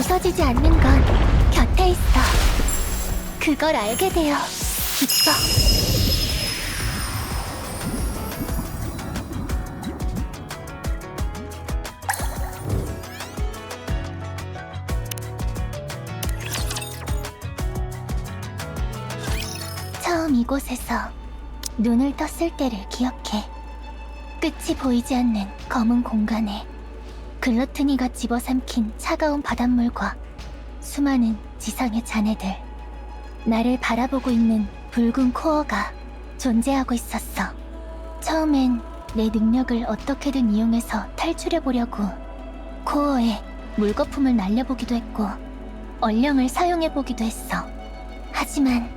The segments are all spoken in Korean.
부서지지 않는 건 곁에 있어. 그걸 알게 되어 기뻐. 처음 이곳에서 눈을 떴을 때를 기억해. 끝이 보이지 않는 검은 공간에 글러트니가 집어삼킨 차가운 바닷물과 수많은 지상의 잔해들, 나를 바라보고 있는 붉은 코어가 존재하고 있었어. 처음엔 내 능력을 어떻게든 이용해서 탈출해보려고 코어에 물거품을 날려보기도 했고 얼령을 사용해보기도 했어. 하지만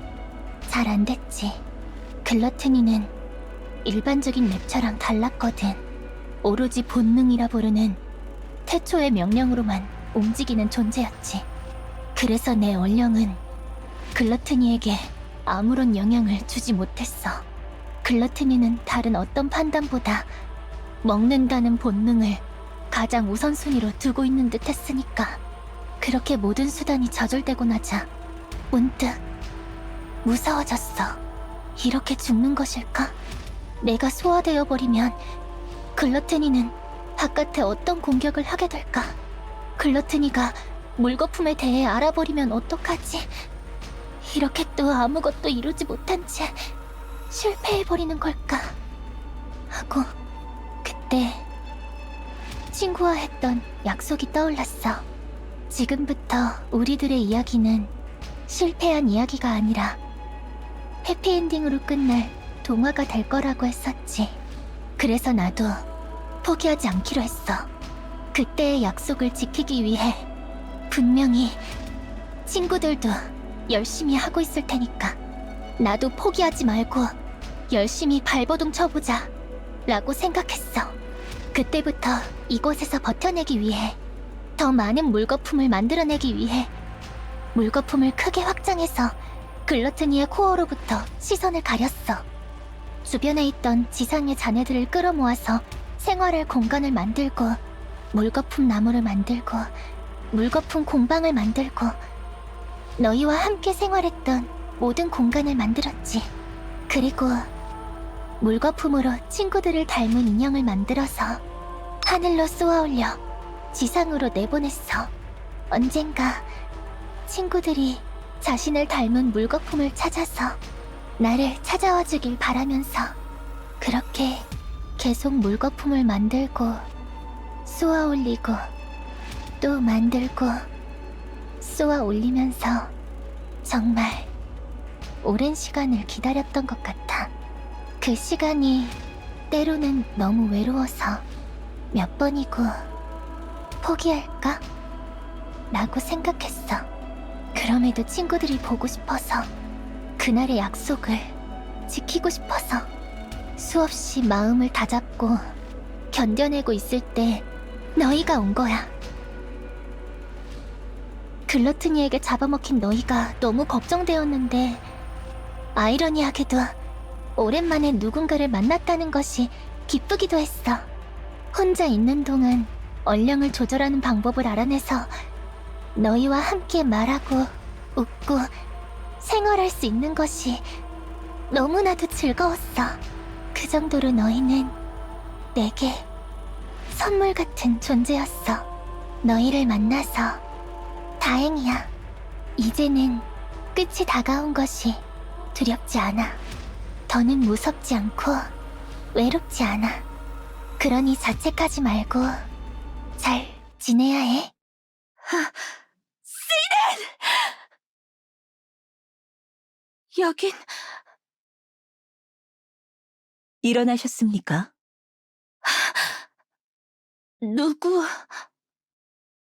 잘 안됐지. 글러트니는 일반적인 랩처랑 달랐거든. 오로지 본능이라 부르는 태초의 명령으로만 움직이는 존재였지. 그래서 내 얼령은 글러트니에게 아무런 영향을 주지 못했어. 글러트니는 다른 어떤 판단보다 먹는다는 본능을 가장 우선순위로 두고 있는 듯 했으니까. 그렇게 모든 수단이 저절되고 나자 문득 무서워졌어. 이렇게 죽는 것일까? 내가 소화되어 버리면 글러트니는 바깥에 어떤 공격을 하게 될까? 글러트니가 물거품에 대해 알아버리면 어떡하지? 이렇게 또 아무것도 이루지 못한 채 실패해버리는 걸까? 하고 그때 친구와 했던 약속이 떠올랐어. 지금부터 우리들의 이야기는 실패한 이야기가 아니라 해피엔딩으로 끝날 동화가 될 거라고 했었지. 그래서 나도 포기하지 않기로 했어. 그때의 약속을 지키기 위해 분명히 친구들도 열심히 하고 있을 테니까 나도 포기하지 말고 열심히 발버둥 쳐보자 라고 생각했어. 그때부터 이곳에서 버텨내기 위해, 더 많은 물거품을 만들어내기 위해 물거품을 크게 확장해서 글러트니의 코어로부터 시선을 가렸어. 주변에 있던 지상의 잔해들을 끌어모아서 생활할 공간을 만들고 물거품 나무를 만들고 물거품 공방을 만들고 너희와 함께 생활했던 모든 공간을 만들었지. 그리고 물거품으로 친구들을 닮은 인형을 만들어서 하늘로 쏘아올려 지상으로 내보냈어. 언젠가 친구들이 자신을 닮은 물거품을 찾아서 나를 찾아와 주길 바라면서 그렇게 계속 물거품을 만들고 쏘아 올리고 또 만들고 쏘아 올리면서 정말 오랜 시간을 기다렸던 것 같아. 그 시간이 때로는 너무 외로워서 몇 번이고 포기할까? 라고 생각했어. 그럼에도 친구들이 보고 싶어서, 그날의 약속을 지키고 싶어서 수없이 마음을 다잡고 견뎌내고 있을 때 너희가 온 거야. 글러트니에게 잡아먹힌 너희가 너무 걱정되었는데 아이러니하게도 오랜만에 누군가를 만났다는 것이 기쁘기도 했어. 혼자 있는 동안 얼령을 조절하는 방법을 알아내서 너희와 함께 말하고 웃고 생활할 수 있는 것이 너무나도 즐거웠어. 그 정도로 너희는 내게 선물 같은 존재였어. 너희를 만나서 다행이야. 이제는 끝이 다가온 것이 두렵지 않아. 더는 무섭지 않고 외롭지 않아. 그러니 자책하지 말고 잘 지내야 해. 여긴... 일어나셨습니까? 누구?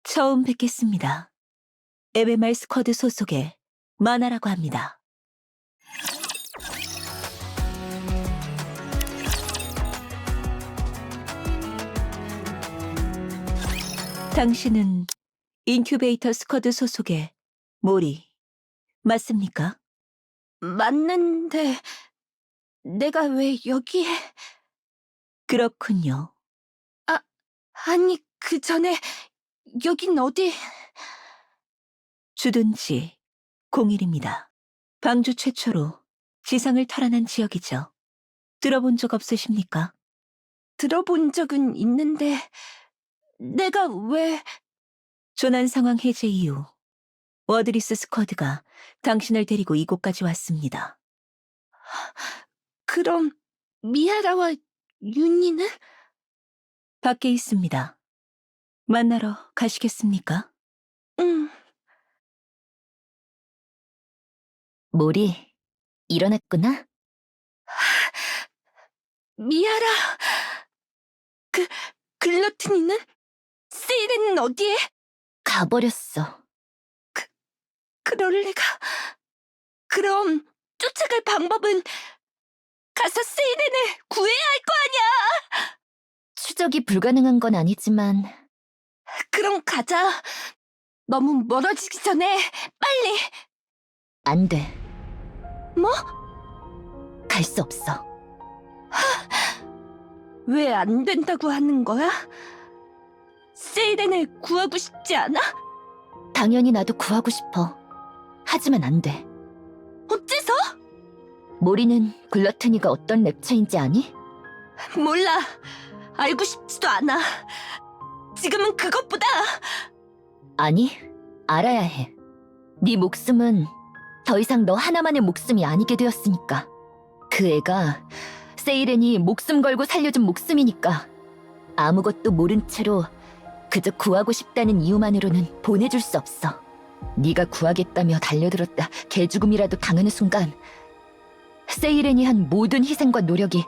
처음 뵙겠습니다. MMR 스쿼드 소속의 마나라고 합니다. 당신은 인큐베이터 스쿼드 소속의 모리, 맞습니까? 맞는데 내가 왜 여기에... 그렇군요. 아니 그 전에 여긴 어디... 주둔지 01입니다. 방주 최초로 지상을 탈환한 지역이죠. 들어본 적 없으십니까? 들어본 적은 있는데 내가 왜... 조난 상황 해제 이후 워드리스 스쿼드가 당신을 데리고 이곳까지 왔습니다. 그럼 미아라와 윤희는? 밖에 있습니다. 만나러 가시겠습니까? 응. 모리, 일어났구나? 미아라... 글러트니는? 세이렌은 어디에? 가버렸어. 그럴 리가... 그럼 쫓아갈 방법은 가서 세이렌을 구해야 할 거 아니야! 추적이 불가능한 건 아니지만 그럼 가자. 너무 멀어지기 전에 빨리. 안 돼. 뭐? 갈 수 없어. 왜 안 된다고 하는 거야? 세이렌을 구하고 싶지 않아? 당연히 나도 구하고 싶어. 하지만 안 돼. 어째서? 모리는 글러트니가 어떤 랩처인지 아니? 몰라. 알고 싶지도 않아. 지금은 그것보다... 아니, 알아야 해. 네 목숨은 더 이상 너 하나만의 목숨이 아니게 되었으니까. 그 애가 세이렌이 목숨 걸고 살려준 목숨이니까. 아무것도 모른 채로 그저 구하고 싶다는 이유만으로는 보내줄 수 없어. 네가 구하겠다며 달려들었다 개죽음이라도 당하는 순간 세이렌이 한 모든 희생과 노력이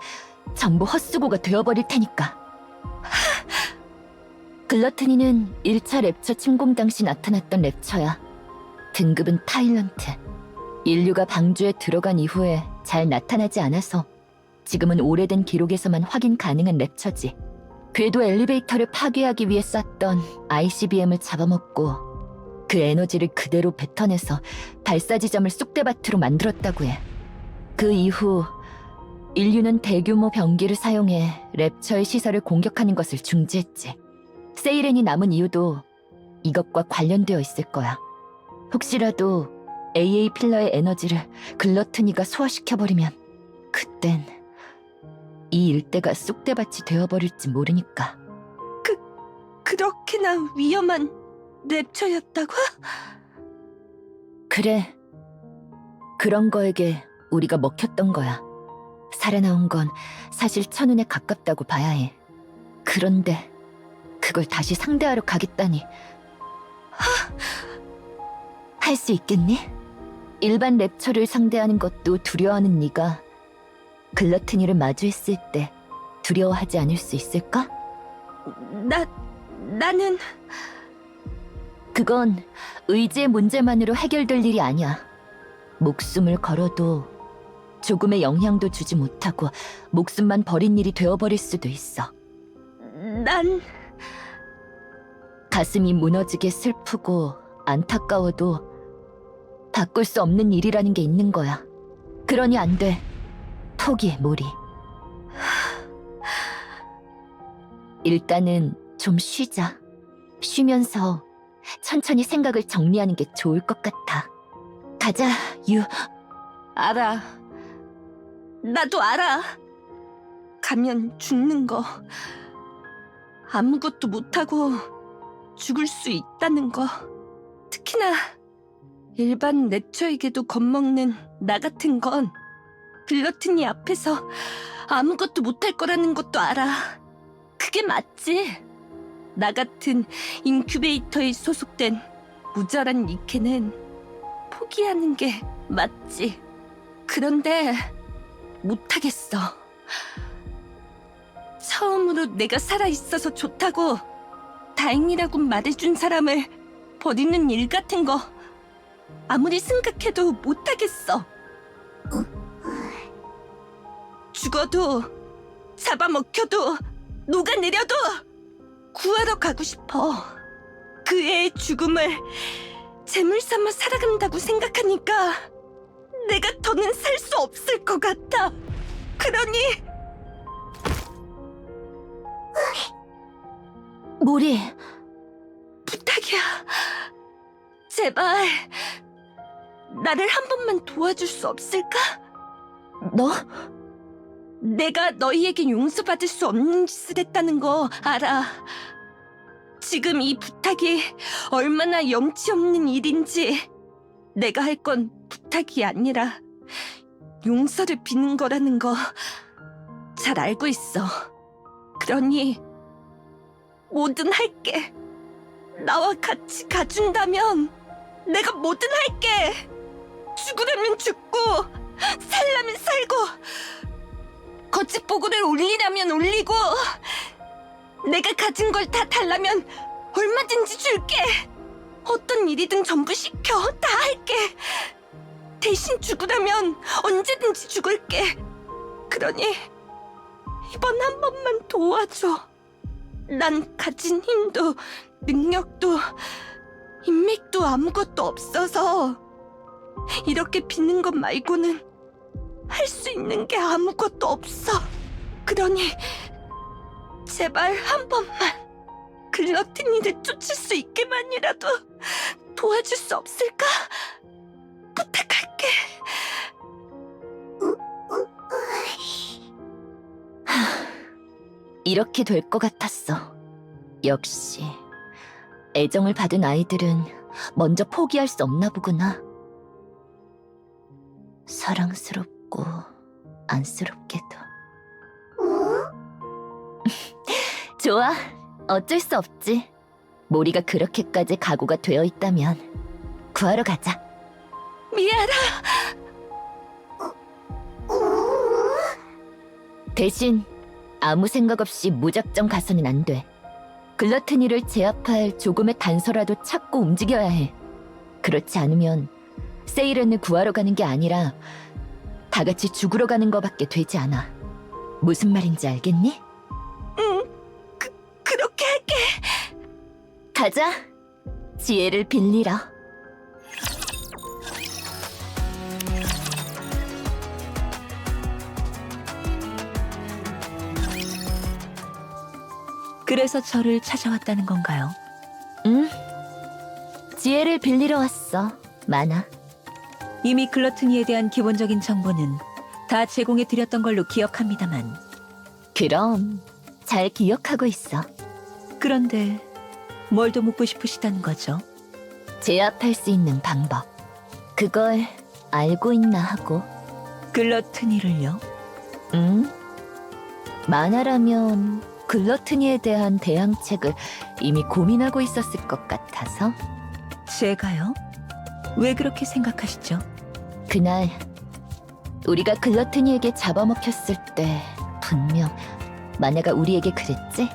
전부 헛수고가 되어버릴 테니까. 글러트니는 1차 랩처 침공 당시 나타났던 랩처야. 등급은 타일런트. 인류가 방주에 들어간 이후에 잘 나타나지 않아서 지금은 오래된 기록에서만 확인 가능한 랩처지. 궤도 엘리베이터를 파괴하기 위해 쐈던 ICBM을 잡아먹고 그 에너지를 그대로 뱉어내서 발사 지점을 쑥대밭으로 만들었다고 해. 그 이후 인류는 대규모 병기를 사용해 랩처의 시설을 공격하는 것을 중지했지. 세이렌이 남은 이유도 이것과 관련되어 있을 거야. 혹시라도 AA 필러의 에너지를 글러트니가 소화시켜버리면 그땐 이 일대가 쑥대밭이 되어버릴지 모르니까. 그렇게나 위험한 랩처였다고? 그래. 그런 거에게 우리가 먹혔던 거야. 살아나온 건 사실 천운에 가깝다고 봐야 해. 그런데 그걸 다시 상대하러 가겠다니. 할 수 있겠니? 일반 랩처를 상대하는 것도 두려워하는 네가 글러트니를 마주했을 때 두려워하지 않을 수 있을까? 나는... 그건 의지의 문제만으로 해결될 일이 아니야. 목숨을 걸어도 조금의 영향도 주지 못하고 목숨만 버린 일이 되어버릴 수도 있어. 난... 가슴이 무너지게 슬프고 안타까워도 바꿀 수 없는 일이라는 게 있는 거야. 그러니 안 돼. 포기해, 모리. 일단은 좀 쉬자. 쉬면서 천천히 생각을 정리하는 게 좋을 것 같아. 가자, 유. 알아. 나도 알아. 가면 죽는 거. 아무것도 못하고 죽을 수 있다는 거. 특히나 일반 랩처에게도 겁먹는 나 같은 건 글러트니 앞에서 아무것도 못할 거라는 것도 알아. 그게 맞지. 나 같은 인큐베이터에 소속된 무자란 니케는 포기하는 게 맞지. 그런데 못하겠어. 처음으로 내가 살아있어서 좋다고 다행이라고 말해준 사람을 버리는 일 같은 거 아무리 생각해도 못하겠어. 죽어도 잡아먹혀도 녹아내려도 구하러 가고 싶어. 그 애의 죽음을 재물 삼아 살아간다고 생각하니까 내가 더는 살 수 없을 것 같아. 그러니 모리, 부탁이야. 제발 나를 한 번만 도와줄 수 없을까? 너? 내가 너희에게 용서받을 수 없는 짓을 했다는 거 알아. 지금 이 부탁이 얼마나 염치 없는 일인지 내가 할 건 부탁이 아니라 용서를 비는 거라는 거 잘 알고 있어. 그러니 뭐든 할게. 나와 같이 가준다면 내가 뭐든 할게. 죽으려면 죽고 살려면 살고 거짓보고를 올리려면 올리고 내가 가진 걸 다 달라면 얼마든지 줄게. 어떤 일이든 전부 시켜. 다 할게. 대신 죽으려면 언제든지 죽을게. 그러니 이번 한 번만 도와줘. 난 가진 힘도 능력도 인맥도 아무것도 없어서 이렇게 비는 것 말고는 할 수 있는 게 아무것도 없어. 그러니 제발 한 번만 글러티니를 쫓을 수 있게만이라도 도와줄 수 없을까? 부탁할게. 이렇게 될 것 같았어. 역시 애정을 받은 아이들은 먼저 포기할 수 없나 보구나. 사랑스럽고 안쓰럽게도. 좋아, 어쩔 수 없지. 모리가 그렇게까지 각오가 되어 있다면 구하러 가자. 미아라. 대신 아무 생각 없이 무작정 가서는 안 돼. 글러트니를 제압할 조금의 단서라도 찾고 움직여야 해. 그렇지 않으면 세이렌을 구하러 가는 게 아니라 다 같이 죽으러 가는 거밖에 되지 않아. 무슨 말인지 알겠니? 그렇게 할게. 가자. 지혜를 빌리러. 그래서 저를 찾아왔다는 건가요? 응. 지혜를 빌리러 왔어. 많아. 이미 글러트니에 대한 기본적인 정보는 다 제공해 드렸던 걸로 기억합니다만. 그럼 잘 기억하고 있어. 그런데 뭘 더 묻고 싶으시다는 거죠? 제압할 수 있는 방법. 그걸 알고 있나 하고. 글러트니를요? 응? 만화라면 글러트니에 대한 대항책을 이미 고민하고 있었을 것 같아서. 제가요? 왜 그렇게 생각하시죠? 그날 우리가 글러트니에게 잡아먹혔을 때 분명 마냐가 우리에게 그랬지?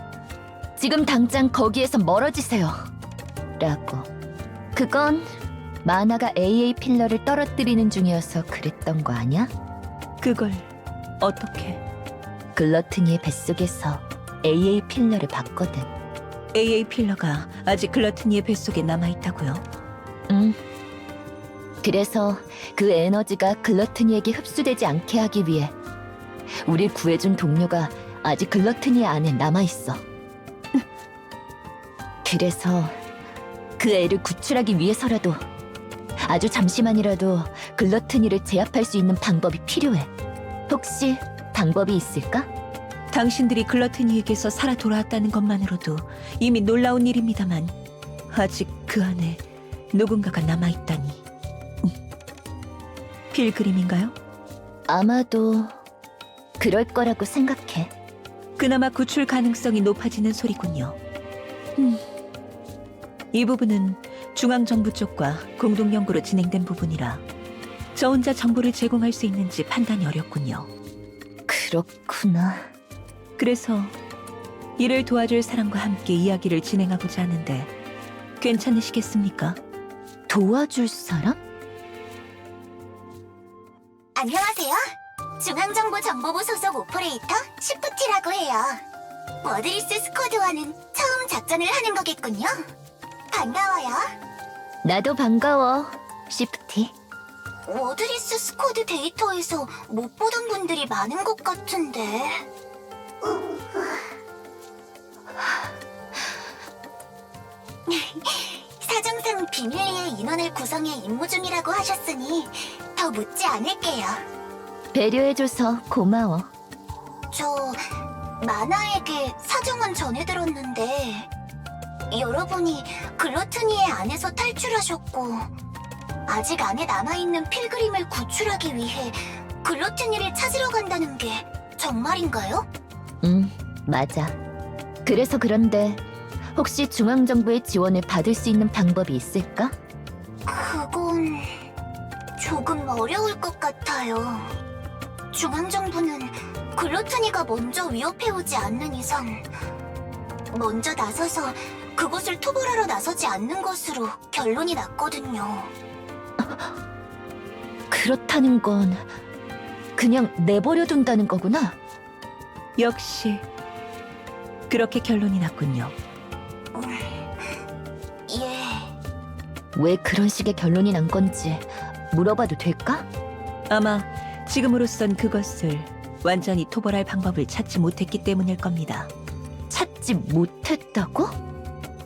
지금 당장 거기에서 멀어지세요 라고. 그건 마나가 AA 필러를 떨어뜨리는 중이어서 그랬던 거 아냐? 그걸 어떻게? 글러트니의 뱃속에서 AA 필러를 봤거든. AA 필러가 아직 글러트니의 뱃속에 남아있다고요? 응. 그래서 그 에너지가 글러트니에게 흡수되지 않게 하기 위해 우릴 구해준 동료가 아직 글러트니 안에 남아있어. 그래서 그 애를 구출하기 위해서라도 아주 잠시만이라도 글러트니를 제압할 수 있는 방법이 필요해. 혹시 방법이 있을까? 당신들이 글러트니에게서 살아 돌아왔다는 것만으로도 이미 놀라운 일입니다만 아직 그 안에 누군가가 남아있다니. 필그림인가요? 아마도 그럴 거라고 생각해. 그나마 구출 가능성이 높아지는 소리군요. 이 부분은 중앙정부 쪽과 공동 연구로 진행된 부분이라 저 혼자 정보를 제공할 수 있는지 판단이 어렵군요. 그렇구나. 그래서 이를 도와줄 사람과 함께 이야기를 진행하고자 하는데 괜찮으시겠습니까? 도와줄 사람? 안녕하세요. 중앙정보정보부 소속 오퍼레이터 시프티라고 해요. 워드리스 스쿼드와는 처음 작전을 하는 거겠군요. 반가워요. 나도 반가워, 시프티. 워드리스 스쿼드 데이터에서 못 보던 분들이 많은 것 같은데. 사정상 비밀리에 인원을 구성해 임무 중이라고 하셨으니 더 묻지 않을게요. 배려해줘서 고마워. 저 마나에게 사정은 전해 들었는데 여러분이 글러트니의 안에서 탈출하셨고 아직 안에 남아있는 필그림을 구출하기 위해 글러트니를 찾으러 간다는 게 정말인가요? 응, 맞아. 그래서 그런데 혹시 중앙정부의 지원을 받을 수 있는 방법이 있을까? 그건 조금 어려울 것 같아요. 중앙정부는 글러트니가 먼저 위협해오지 않는 이상 먼저 나서서 그곳을 토벌하러 나서지 않는 것으로 결론이 났거든요. 그렇다는 건 그냥 내버려 둔다는 거구나. 역시 그렇게 결론이 났군요. 예, 왜 그런 식의 결론이 난 건지 물어봐도 될까? 아마 지금으로선 그것을 완전히 토벌할 방법을 찾지 못했기 때문일 겁니다. 찾지 못했다고?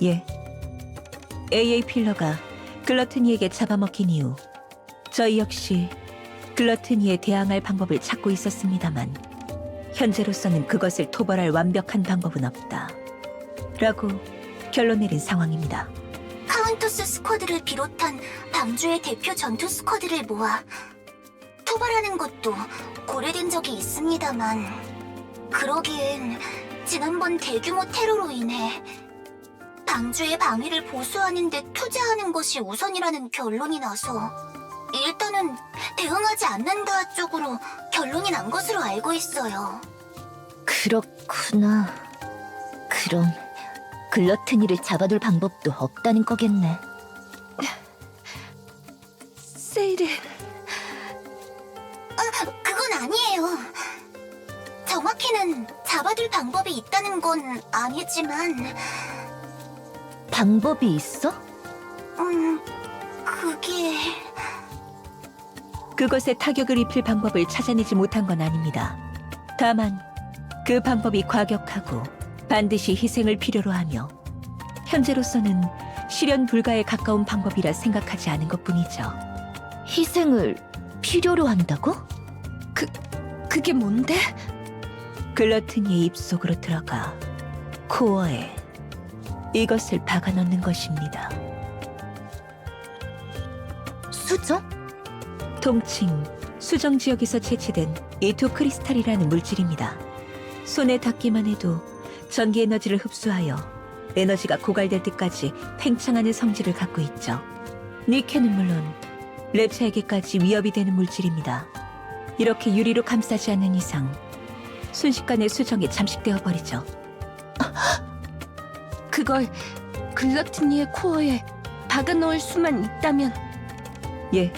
예. AA 필러가 글러트니에게 잡아먹힌 이후 저희 역시 글러트니에 대항할 방법을 찾고 있었습니다만 현재로서는 그것을 토벌할 완벽한 방법은 없다. 라고 결론 내린 상황입니다. 카운터스 스쿼드를 비롯한 방주의 대표 전투 스쿼드를 모아 토벌하는 것도 고려된 적이 있습니다만 그러기엔 지난번 대규모 테러로 인해 방주의 방위를 보수하는 데 투자하는 것이 우선이라는 결론이 나서 일단은 대응하지 않는다 쪽으로 결론이 난 것으로 알고 있어요. 그렇구나. 그럼 글러트니를 잡아둘 방법도 없다는 거겠네. 세일은 그건 아니에요. 정확히는 잡아둘 방법이 있다는 건 아니지만 방법이 있어? 그게... 그것에 타격을 입힐 방법을 찾아내지 못한 건 아닙니다. 다만 그 방법이 과격하고 반드시 희생을 필요로 하며 현재로서는 실현 불가에 가까운 방법이라 생각하지 않은 것뿐이죠. 희생을 필요로 한다고? 그게 뭔데? 글러트니의 입속으로 들어가 코어에 이것을 박아넣는 것입니다. 수정? 통칭 수정 지역에서 채취된 이토 크리스탈이라는 물질입니다. 손에 닿기만 해도 전기 에너지를 흡수하여 에너지가 고갈될 때까지 팽창하는 성질을 갖고 있죠. 니케는 물론 랩차에게까지 위협이 되는 물질입니다. 이렇게 유리로 감싸지 않는 이상 순식간에 수정에 잠식되어 버리죠. 그걸 글러트니의 코어에 박아넣을 수만 있다면 예.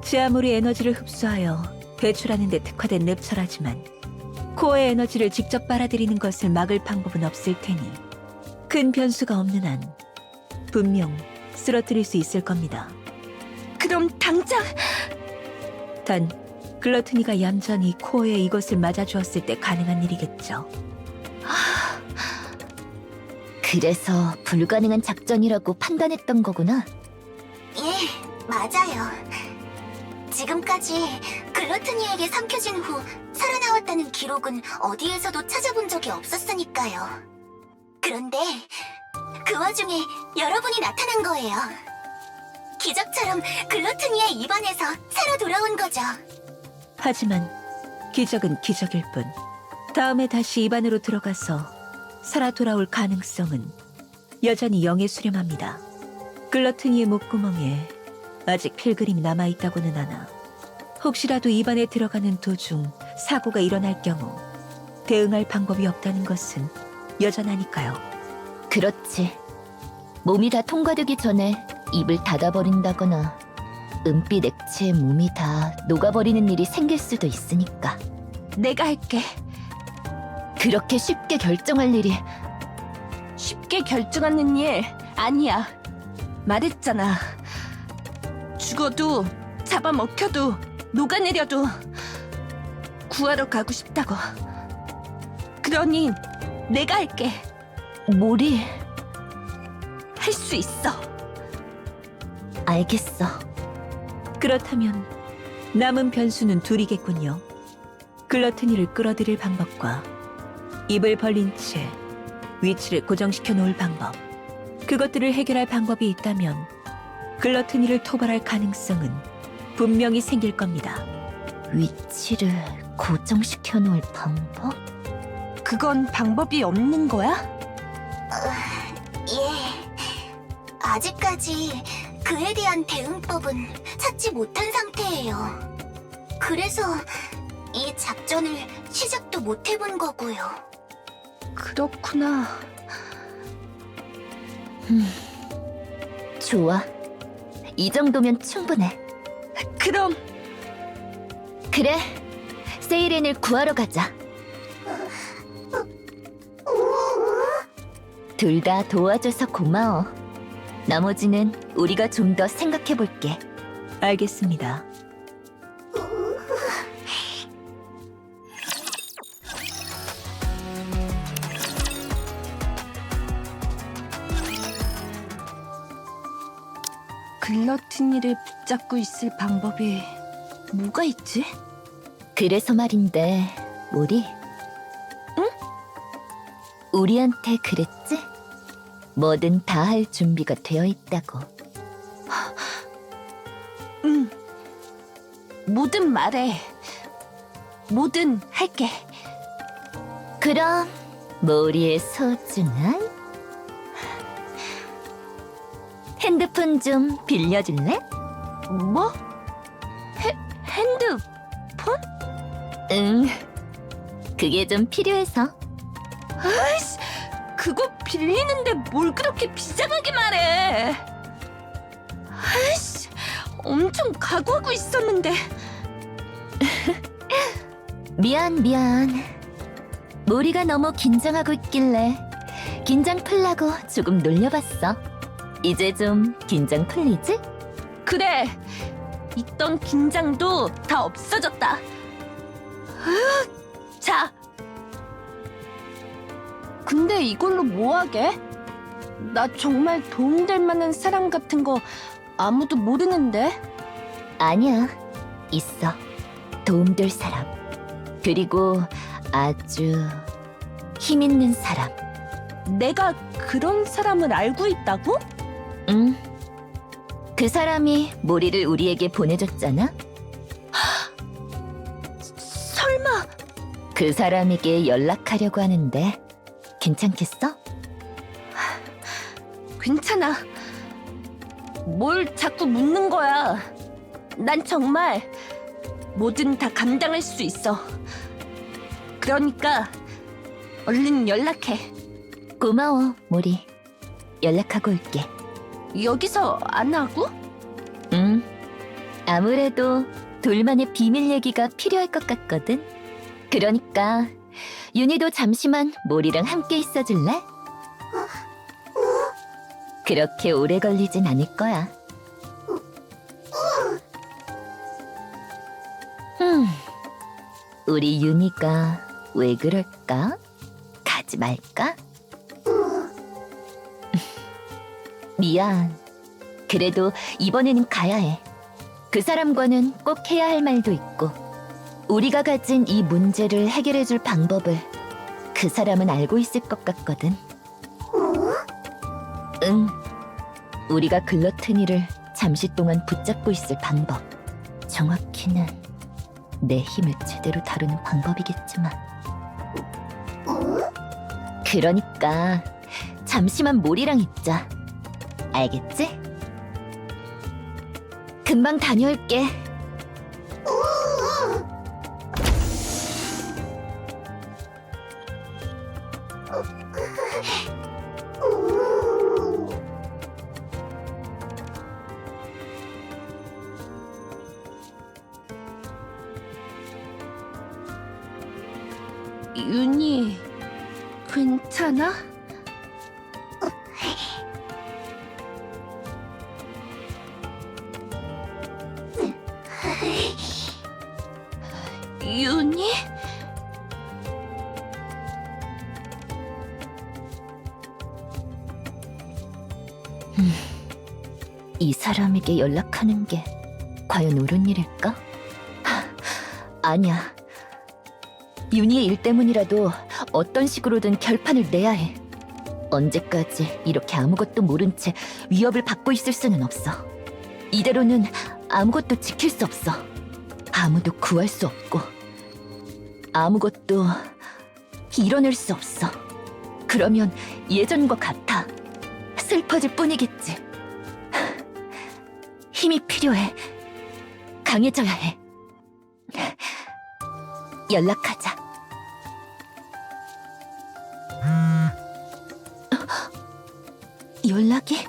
제 아무리 에너지를 흡수하여 배출하는 데 특화된 랩처라지만 코어의 에너지를 직접 빨아들이는 것을 막을 방법은 없을 테니 큰 변수가 없는 한 분명 쓰러뜨릴 수 있을 겁니다. 그럼 당장 단 글러트니가 얌전히 코어에 이것을 맞아주었을 때 가능한 일이겠죠. 그래서 불가능한 작전이라고 판단했던 거구나. 예, 맞아요. 지금까지 글러트니에게 삼켜진 후 살아나왔다는 기록은 어디에서도 찾아본 적이 없었으니까요. 그런데 그 와중에 여러분이 나타난 거예요. 기적처럼 글러트니의 입안에서 살아 돌아온 거죠. 하지만 기적은 기적일 뿐 다음에 다시 입안으로 들어가서 살아 돌아올 가능성은 여전히 0에 수렴합니다. 글러트니의 목구멍에 아직 필그림이 남아있다고는 하나 혹시라도 입안에 들어가는 도중 사고가 일어날 경우 대응할 방법이 없다는 것은 여전하니까요. 그렇지. 몸이 다 통과되기 전에 입을 닫아버린다거나 은빛 액체에 몸이 다 녹아버리는 일이 생길 수도 있으니까. 내가 할게. 그렇게 쉽게 결정할 일이 쉽게 결정하는 일 아니야. 말했잖아. 죽어도 잡아먹혀도 녹아내려도 구하러 가고 싶다고. 그러니 내가 할게. 몰이 할 수 있어. 알겠어. 그렇다면 남은 변수는 둘이겠군요. 글러트니를 끌어들일 방법과 입을 벌린 채 위치를 고정시켜 놓을 방법. 그것들을 해결할 방법이 있다면 글러트니를 토벌할 가능성은 분명히 생길 겁니다. 위치를 고정시켜 놓을 방법? 그건 방법이 없는 거야? 예. 아직까지 그에 대한 대응법은 찾지 못한 상태예요. 그래서 이 작전을 시작도 못 해본 거고요. 그렇구나. 좋아. 이 정도면 충분해. 그럼 그래. 세이렌을 구하러 가자. 둘 다 도와줘서 고마워. 나머지는 우리가 좀 더 생각해 볼게. 알겠습니다. 글러티니를 붙잡고 있을 방법이 뭐가 있지? 그래서 말인데, 우리? 응? 우리한테 그랬지? 뭐든 다 할 준비가 되어 있다고. 응. 뭐든 말해. 뭐든 할게. 그럼 모리의 소중한 핸드폰 좀 빌려줄래? 뭐? 핸드폰? 응. 그게 좀 필요해서. 아이씨, 그거 빌리는데 뭘 그렇게 비장하게 말해. 아이씨, 엄청 각오하고 있었는데. 미안. 모리가 너무 긴장하고 있길래 긴장 풀라고 조금 놀려봤어. 이제 좀 긴장 풀리지? 그래, 있던 긴장도 다 없어졌다. 자, 근데 이걸로 뭐 하게? 나 정말 도움될 만한 사람 같은 거 아무도 모르는데. 아니야. 있어. 도움될 사람. 그리고 아주 힘 있는 사람. 내가 그런 사람을 알고 있다고? 응. 그 사람이 모리를 우리에게 보내줬잖아. 설마. 그 사람에게 연락하려고 하는데 괜찮겠어? 괜찮아. 뭘 자꾸 묻는 거야. 난 정말 뭐든 다 감당할 수 있어. 그러니까 얼른 연락해. 고마워, 모리. 연락하고 올게. 여기서 안 하고? 응. 아무래도 둘만의 비밀 얘기가 필요할 것 같거든. 그러니까 윤희도 잠시만 모리랑 함께 있어줄래? 그렇게 오래 걸리진 않을 거야. 우리 윤희가 왜 그럴까? 가지 말까? 미안. 그래도 이번에는 가야 해. 그 사람과는 꼭 해야 할 말도 있고, 우리가 가진 이 문제를 해결해줄 방법을 그 사람은 알고 있을 것 같거든. 응. 우리가 글러트니를 잠시 동안 붙잡고 있을 방법. 정확히는 내 힘을 제대로 다루는 방법이겠지만. 그러니까 잠시만 모리랑 있자. 알겠지? 금방 다녀올게. 윤희, 괜찮아? 윤희? 이 사람에게 연락하는 게 과연 옳은 일일까? 아니야. 윤희의 일 때문이라도 어떤 식으로든 결판을 내야 해. 언제까지 이렇게 아무것도 모른 채 위협을 받고 있을 수는 없어. 이대로는 아무것도 지킬 수 없어. 아무도 구할 수 없고 아무것도 이뤄낼 수 없어. 그러면 예전과 같아. 슬퍼질 뿐이겠지. 힘이 필요해. 강해져야 해. 연락하자. 연락이?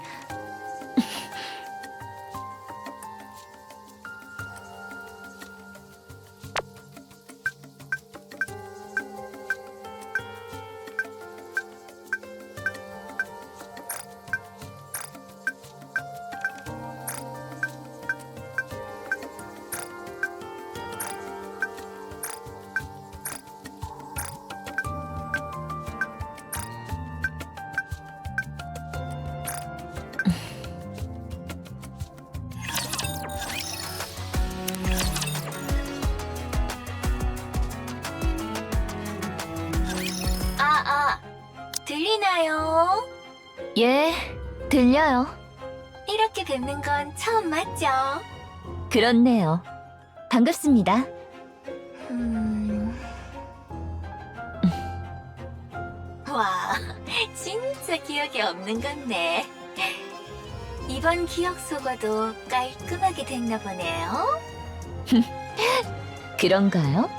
들리나요? 예, 들려요. 이렇게 뵙는 건 처음 맞죠? 그렇네요. 반갑습니다. 와, 진짜 기억이 없는 건네. 이번 기억 속어도 깔끔하게 됐나 보네요. 그런가요?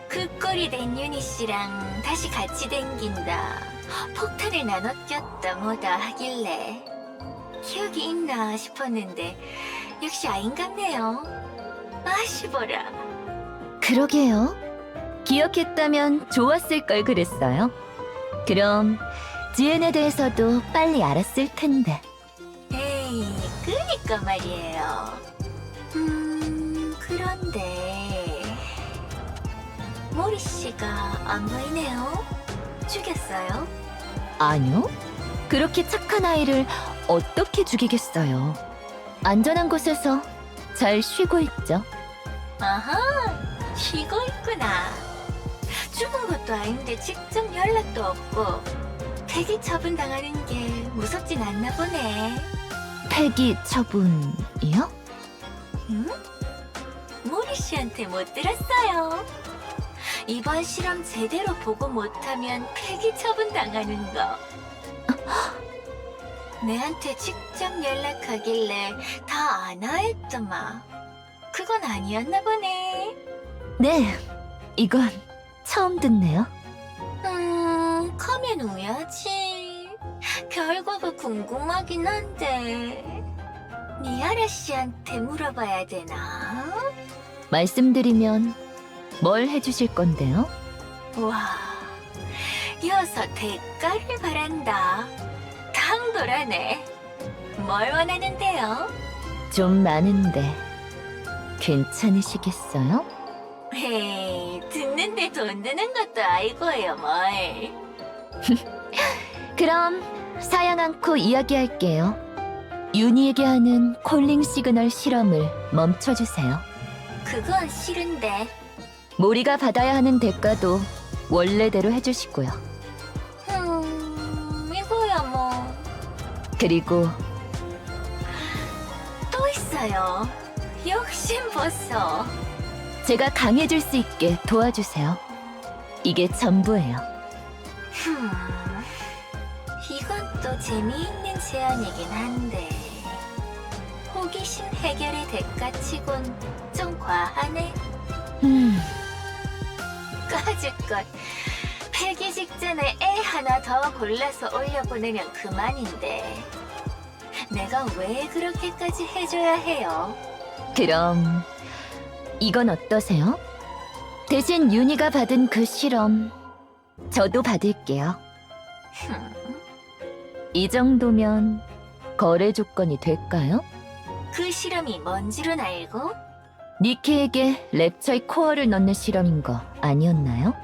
그 꼴이 된 유니 씨랑 다시 같이 댕긴다. 폭탄을 나눠 꼈다 뭐다 하길래 기억이 있나 싶었는데 역시 아닌 같네요. 아쉬워라. 그러게요. 기억했다면 좋았을 걸 그랬어요. 그럼 지엔에 대해서도 빨리 알았을 텐데. 에이, 그니까 말이에요. 그런데 모리 씨가 안 보이네요. 죽였어요? 아니요. 그렇게 착한 아이를 어떻게 죽이겠어요. 안전한 곳에서 잘 쉬고 있죠. 아하, 쉬고 있구나. 죽은 것도 아닌데 직접 연락도 없고 폐기 처분 당하는 게 무섭진 않나 보네. 폐기 처분이요? 응? 모리 씨한테 못 들었어요. 이번 실험 제대로 보고 못하면 폐기 처분 당하는 거. 내한테 직접 연락하길래 다 아나 했더만. 그건 아니었나 보네. 네, 이건 처음 듣네요. 가면 우야지. 결과가 궁금하긴 한데 니아라 씨한테 물어봐야 되나? 말씀드리면 뭘 해주실 건데요? 와, 이어서 대가를 바란다. 당돌하네. 뭘 원하는데요? 좀 많은데 괜찮으시겠어요? 헤이, 듣는데 돈 드는 것도 아니고요, 뭘. 그럼 사양 않고 이야기할게요. 윤희에게 하는 콜링 시그널 실험을 멈춰주세요. 그건 싫은데. 모리가 받아야 하는 대가도 원래대로 해주시고요. 이거야 뭐. 그리고 또 있어요. 욕심 벗어. 제가 강해질 수 있게 도와주세요. 이게 전부예요. 이건 또 재미있는 제안이긴 한데 호기심 해결의 대가치곤 좀 과하네. 까짓것 폐기 직전에 애 하나 더 골라서 올려보내면 그만인데 내가 왜 그렇게까지 해줘야 해요? 그럼 이건 어떠세요? 대신 윤희가 받은 그 실험 저도 받을게요. 이 정도면 거래 조건이 될까요? 그 실험이 뭔지는 알고? 니케에게 랩처의 코어를 넣는 실험인 거 아니었나요?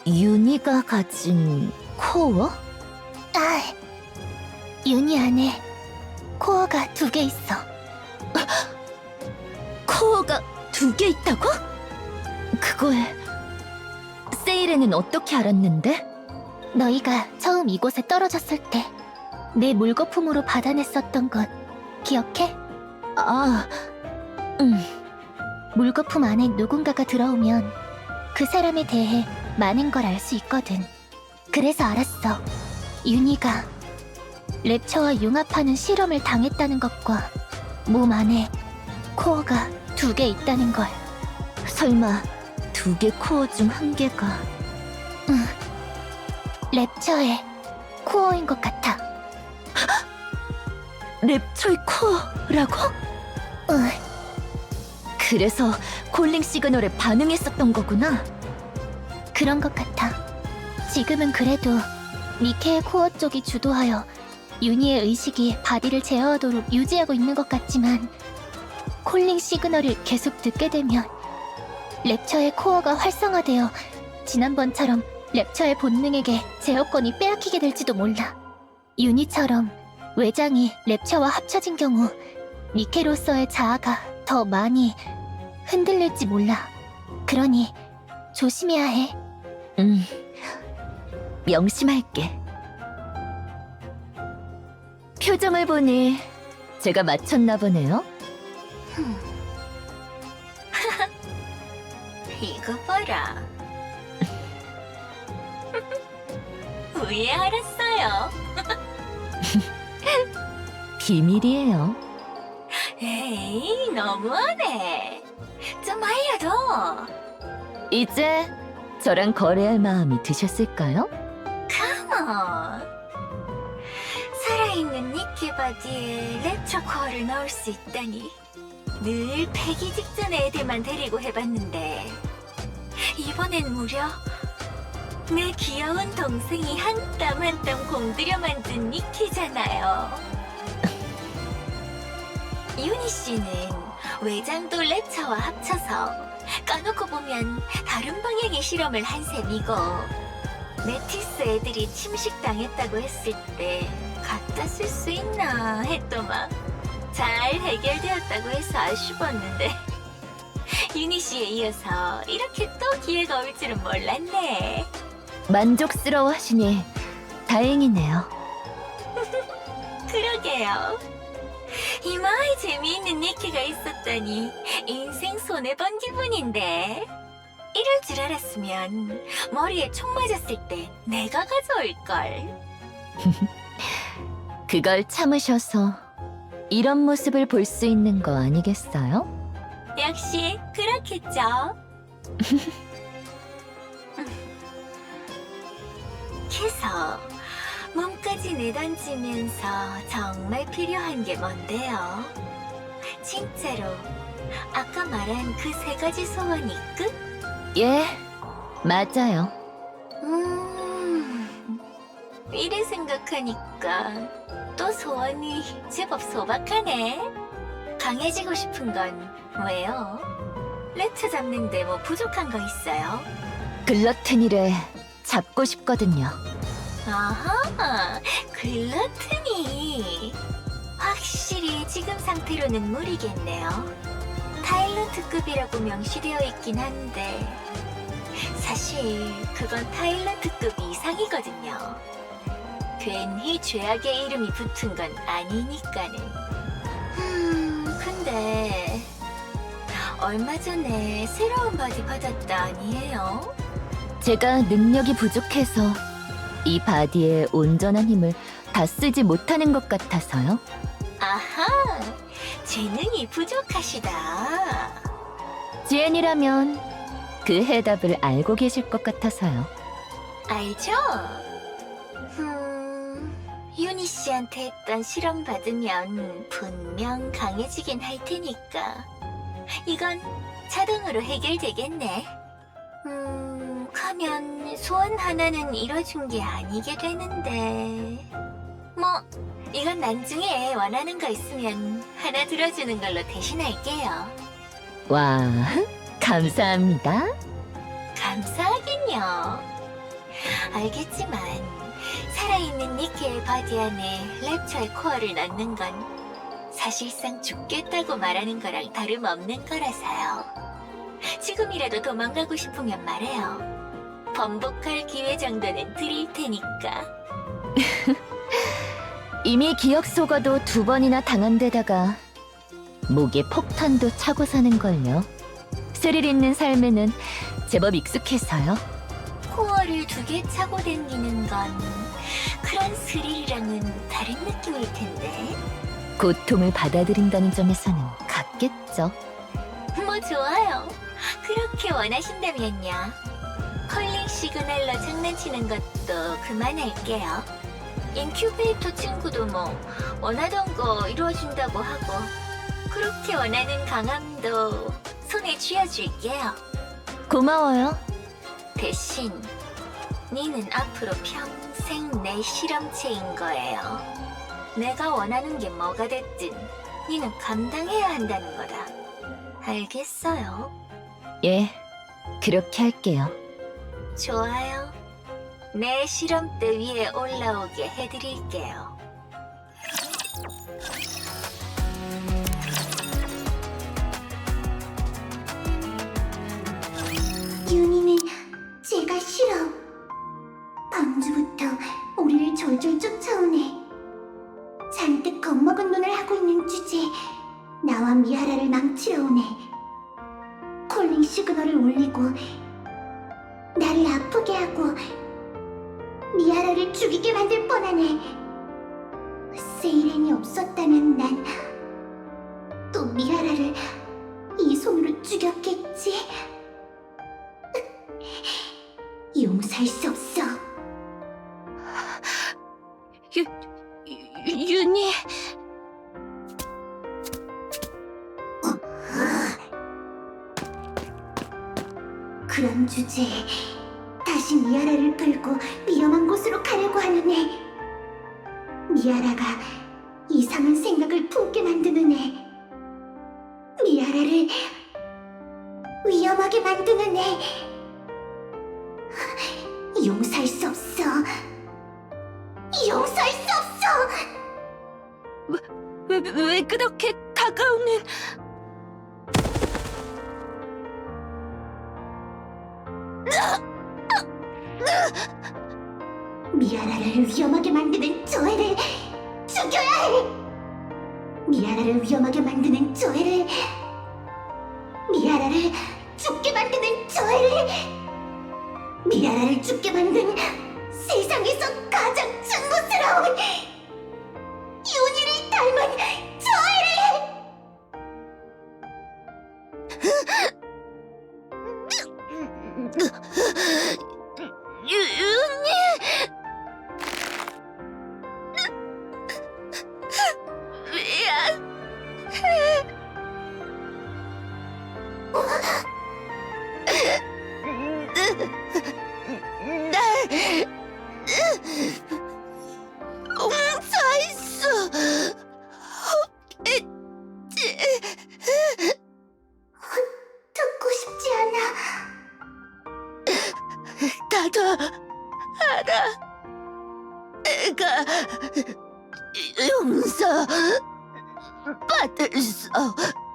윤희가 가진 코어? 윤희 안에 코어가 2개 있어. 코어가 2개 있다고? 그걸 세일에는 어떻게 알았는데? 너희가 처음 이곳에 떨어졌을 때 내 물거품으로 받아냈었던 것 기억해? 아, 물거품 안에 누군가가 들어오면 그 사람에 대해 많은 걸 알 수 있거든. 그래서 알았어. 윤희가 랩처와 융합하는 실험을 당했다는 것과 몸 안에 코어가 2개 있다는 걸. 설마 2개 코어 중 1개가... 랩처의 코어인 것 같아. 랩처의 코어라고? 응. 그래서 콜링 시그널에 반응했었던 거구나. 그런 것 같아. 지금은 그래도 미케의 코어 쪽이 주도하여 윤희의 의식이 바디를 제어하도록 유지하고 있는 것 같지만 콜링 시그널을 계속 듣게 되면 랩처의 코어가 활성화되어 지난번처럼 랩처의 본능에게 제어권이 빼앗기게 될지도 몰라. 윤희처럼 외장이 랩처와 합쳐진 경우 미케로서의 자아가 더 많이 흔들릴지 몰라. 그러니 조심해야 해. 명심할게. 표정을 보니 제가 맞췄나 보네요. 이거 봐라. 왜 알았어요? 비밀이에요. 에이, 너무하네. 좀 알려줘. 이제 저랑 거래할 마음이 드셨을까요? 컴온. 살아있는 니키 바디에 랩처 코어를 넣을 수 있다니. 늘 패기 직전 애들만 데리고 해봤는데 이번엔 무려 내 귀여운 동생이 한 땀 한 땀 공들여 만든 니키잖아요. 유니 씨는 외장도 랩처와 합쳐서 까놓고 보면 다른 방향의 실험을 한 셈이고, 메티스 애들이 침식당했다고 했을 때 갖다 쓸 수 있나 했더만 잘 해결되었다고 해서 아쉬웠는데 유니 씨에 이어서 이렇게 또 기회가 올 줄은 몰랐네. 만족스러워 하시니 다행이네요. 그러게요. 이마에 재미있는 니키가 있었다니 인생 손해본 기분인데. 이럴 줄 알았으면 머리에 총 맞았을 때 내가 가져올걸. 그걸 참으셔서 이런 모습을 볼 수 있는 거 아니겠어요? 역시 그렇겠죠. 그래서 몸까지 내던지면서 정말 필요한 게 뭔데요? 진짜로 아까 말한 그 3가지 소원이 끝? 예, 맞아요. 이래 생각하니까 또 소원이 제법 소박하네. 강해지고 싶은 건 왜요? 랩처 잡는데 뭐 부족한 거 있어요? 글러트니를 잡고 싶거든요. 아하, 글러트니. 확실히 지금 상태로는 무리겠네요. 타일런트급이라고 명시되어 있긴 한데 사실 그건 타일런트급 이상이거든요. 괜히 죄악의 이름이 붙은 건 아니니까는. 근데 얼마 전에 새로운 바디 받았다 아니에요? 제가 능력이 부족해서 이 바디의 온전한 힘을 다 쓰지 못하는 것 같아서요. 아하, 재능이 부족하시다. 지엔이라면 그 해답을 알고 계실 것 같아서요. 알죠? 유니 씨한테 했던 실험 받으면 분명 강해지긴 할 테니까 이건 자동으로 해결되겠네. 가면 소원 하나는 이뤄준 게 아니게 되는데 뭐 이건 나중에 원하는 거 있으면 하나 들어주는 걸로 대신할게요. 와, 감사합니다. 감사하긴요. 알겠지만 살아있는 니케의 바디 안에 랩처의 코어를 넣는 건 사실상 죽겠다고 말하는 거랑 다름없는 거라서요. 지금이라도 도망가고 싶으면 말해요. 번복할 기회 정도는 드릴 테니까. 이미 기억 속어도 2번이나 당한 데다가 목에 폭탄도 차고 사는걸요. 스릴 있는 삶에는 제법 익숙해서요. 코어를 2개 차고 댕기는 건 그런 스릴이랑은 다른 느낌일 텐데. 고통을 받아들인다는 점에서는 같겠죠. 뭐 좋아요. 그렇게 원하신다면요. 컬링 시그널로 장난치는 것도 그만할게요. 인큐베이터 친구도 뭐 원하던 거 이루어준다고 하고, 그렇게 원하는 강함도 손에 쥐어줄게요. 고마워요. 대신 니는 앞으로 평생 내 실험체인 거예요. 내가 원하는 게 뭐가 됐든 니는 감당해야 한다는 거다. 알겠어요? 예, 그렇게 할게요. 좋아요. 내 실험대 위에 올라오게 해드릴게요. 윤희는 제가 싫어. 밤주부터 우리를 졸졸 쫓아오네. 잔뜩 겁먹은 눈을 하고 있는 주제에 나와 미아라를 망치러 오네. 콜링 시그널을 울리고 나를 아프게 하고 미아라를 죽이게 만들 뻔하네. 세이렌이 없었다면 난 또 미아라를 이 손으로 죽였겠지. 용서할 수 없어. 윤희, 그런 주제에 다시 미아라를 끌고 위험한 곳으로 가려고 하는 애. 미아라가 이상한 생각을 품게 만드는 애. 미아라를 위험하게 만드는 애. 용서할 수 없어. 용서할 수 없어. 왜 그렇게 다가오는... 미아라를 위험하게 만드는 저 애를 죽여야 해. 미아라를 위험하게 만드는 저 애를, 미아라를 죽게 만드는 저 애를, 미아라를 죽게 만든 세상에서 가장 증오스러운 윤희를 닮은 저 애를. 윤희! 미안. 날 용서할 수 없겠지. 듣고 싶지 않아. 나도 알아. 내가 용서 받을 수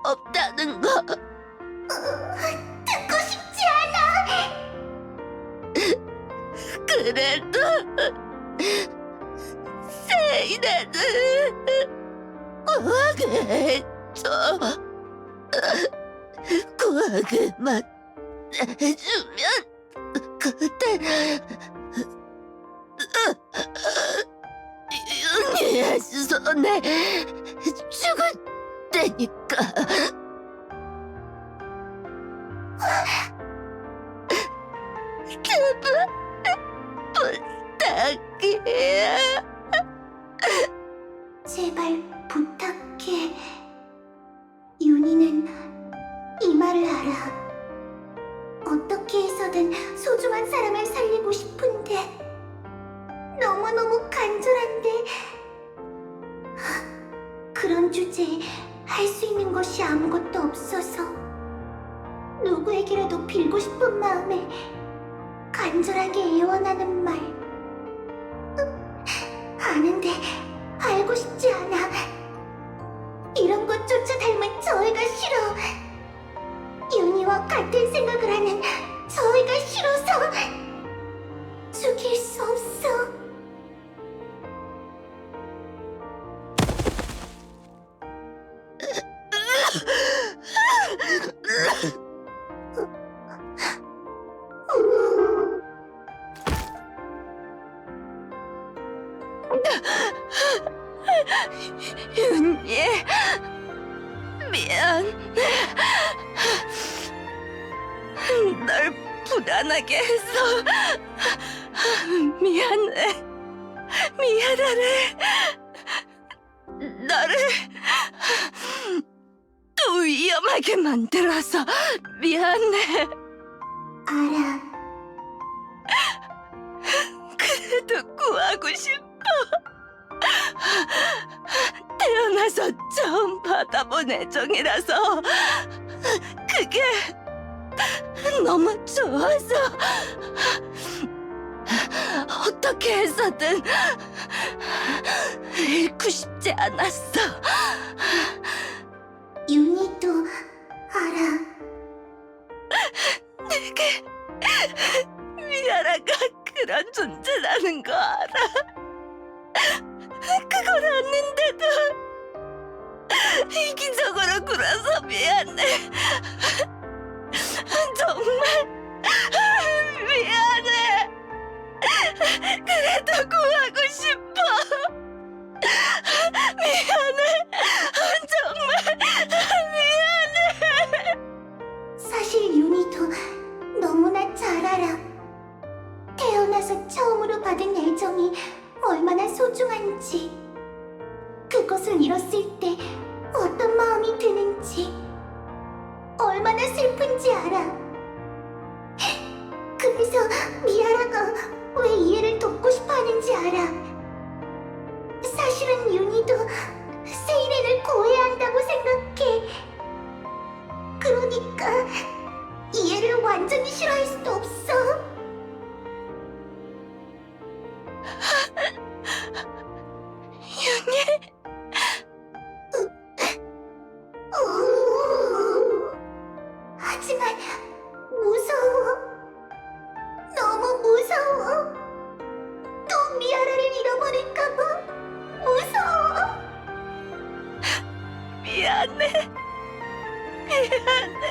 없다는 거. 듣고 싶지 않아. 그래도 세이라는 구하게 해줘. 구하게만 해주면 그때 윤희의 손에 죽을 테니까. 제발 부탁이야. 제발 부탁해. 윤희는 이 말을 알아. 어떻게 해서든 소중한 사람을 살리고 싶은데 너무너무 간절한데 그런 주제에 할 수 있는 것이 아무것도 없어서 누구에게라도 빌고 싶은 마음에 간절하게 애원하는 말. 않은데 알고 싶지 않아. 이런 것조차 닮은 저희가 싫어. 윤희와 같은 생각을 하는 저희가 싫어서 죽일 수 없어. 윤희, 미안. 널 불안하게 해서 미안해. 미안하네. 너를 또 위험하게 만들어서 미안해. 알아. 그래도 구하고 싶어. 태어나서 처음 받아본 애정이라서 그게 너무 좋아서 어떻게 해서든 잃고 싶지 않았어. 윤희도 알아. 내게 미아라가 그런 존재라는 거 알아. 그걸 아는데도 이기적으로 굴어서 미안해. 정말 미안해. 그래도 구하고 싶어. 미안해. 정말 미안해. 사실 윤희도 너무나 잘 알아. 태어나서 처음으로 받은 애정이 얼마나 소중한지, 그것을 잃었을 때 어떤 마음이 드는지, 얼마나 슬픈지 알아. 그래서 미아라가 왜 이해를 돕고 싶어 하는지 알아. 사실은 윤희도 세이렌을 구해야 한다고 생각해. 그러니까 이해를 완전히 싫어할 수도 없어. 윤희, 하지만 무서워. 너무 무서워. 또 미아라를 잃어버릴까봐 무서워. 미안해. 미안해.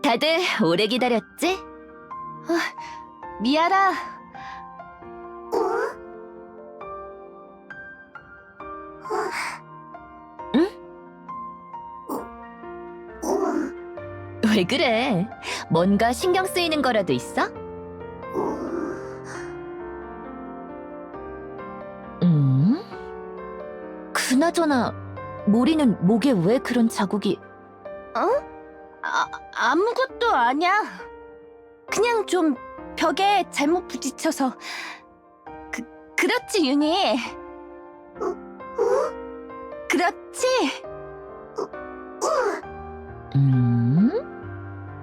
다들 오래 기다렸지? 미아라, 왜 그래? 뭔가 신경 쓰이는 거라도 있어? 그나저나 모리는 목에 왜 그런 자국이... 아무것도 아니야. 그냥 좀 벽에 잘못 부딪혀서. 그렇지, 윤희. 그렇지.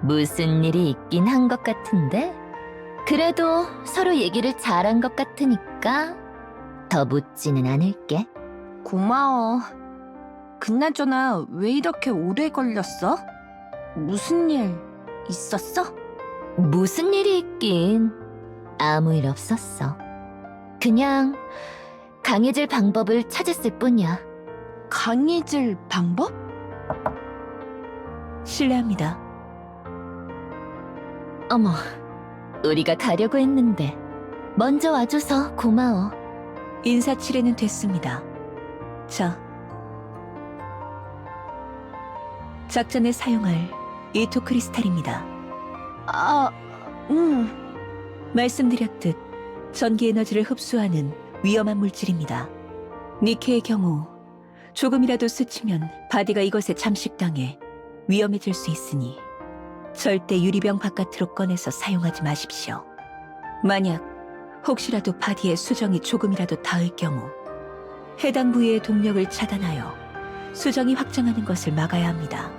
무슨 일이 있긴 한 것 같은데? 그래도 서로 얘기를 잘한 것 같으니까 더 묻지는 않을게. 고마워. 그나저나 왜 이렇게 오래 걸렸어? 무슨 일 있었어? 무슨 일이 있긴. 아무 일 없었어. 그냥 강해질 방법을 찾았을 뿐이야. 강해질 방법? 실례합니다. 어머, 우리가 가려고 했는데 먼저 와줘서 고마워. 인사치레는 됐습니다. 작전에 사용할 이토 크리스탈입니다. 말씀드렸듯 전기 에너지를 흡수하는 위험한 물질입니다. 니케의 경우 조금이라도 스치면 바디가 이것에 잠식당해 위험해질 수 있으니 절대 유리병 바깥으로 꺼내서 사용하지 마십시오. 만약 혹시라도 바디에 수정이 조금이라도 닿을 경우 해당 부위의 동력을 차단하여 수정이 확장하는 것을 막아야 합니다.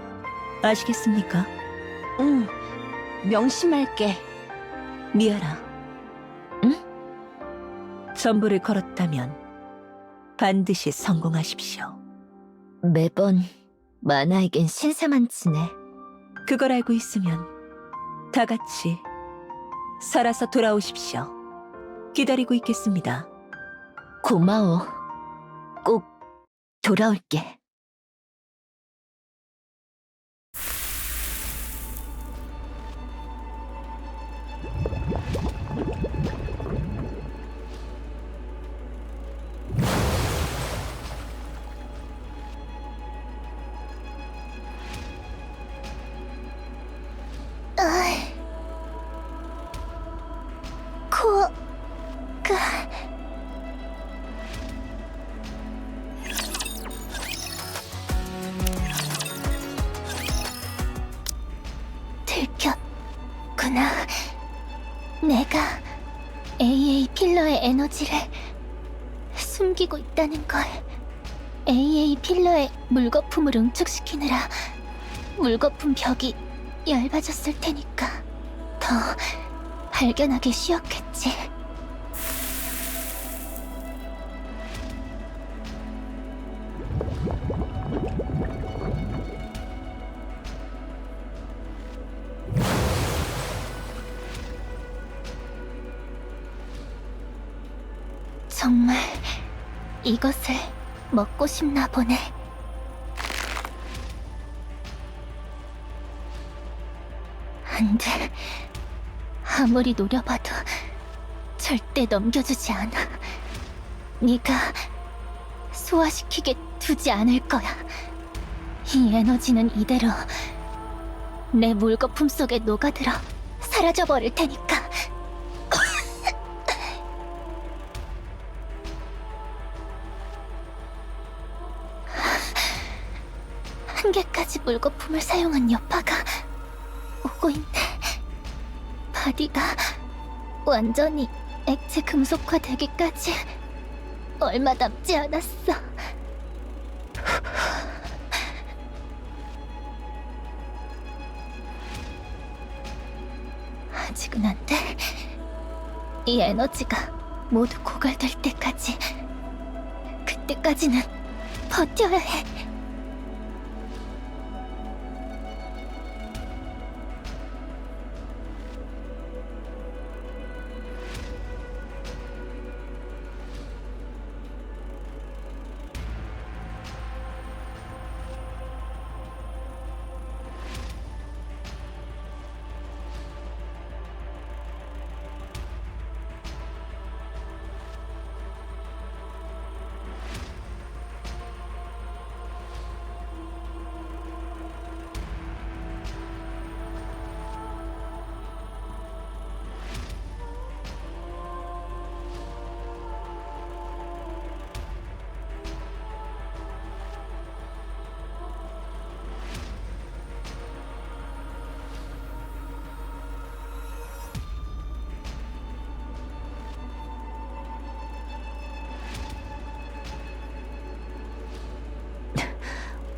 아시겠습니까? 응, 명심할게. 미아라. 전부를 걸었다면 반드시 성공하십시오. 매번 만화에겐 신세만 치네. 그걸 알고 있으면 다 같이 살아서 돌아오십시오. 기다리고 있겠습니다. 고마워. 꼭 돌아올게. 그... 들켰구나. 내가 AA 필러의 에너지를 숨기고 있다는 걸. AA 필러의 물거품을 응축시키느라 물거품 벽이 얇아졌을 테니까 더 발견하기 쉬웠겠지. 정말 이것을 먹고 싶나 보네. 안 돼. 아무리 노려봐도 절대 넘겨주지 않아. 네가 소화시키게 두지 않을 거야. 이 에너지는 이대로 내 물거품 속에 녹아들어 사라져버릴 테니까. 한 개까지 물거품을 사용한 여파가 오고 있네. 바디가 완전히 액체 금속화 되기까지 얼마 남지 않았어. 아직은 안 돼. 이 에너지가 모두 고갈될 때까지, 그때까지는 버텨야 해.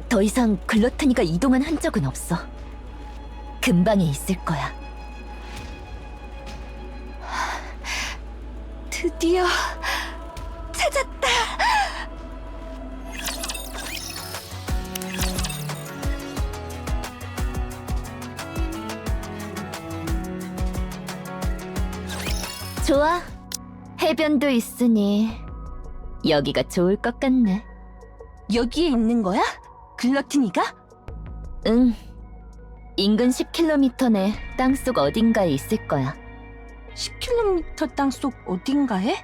더 이상 글러트니가 이동한 흔적은 없어. 근방에 있을 거야. 드디어 찾았다. 좋아. 해변도 있으니 여기가 좋을 것 같네. 여기에 있는 거야? 글러티니가? 응. 인근 10km 내 땅속 어딘가에 있을 거야. 10km 땅속 어딘가에?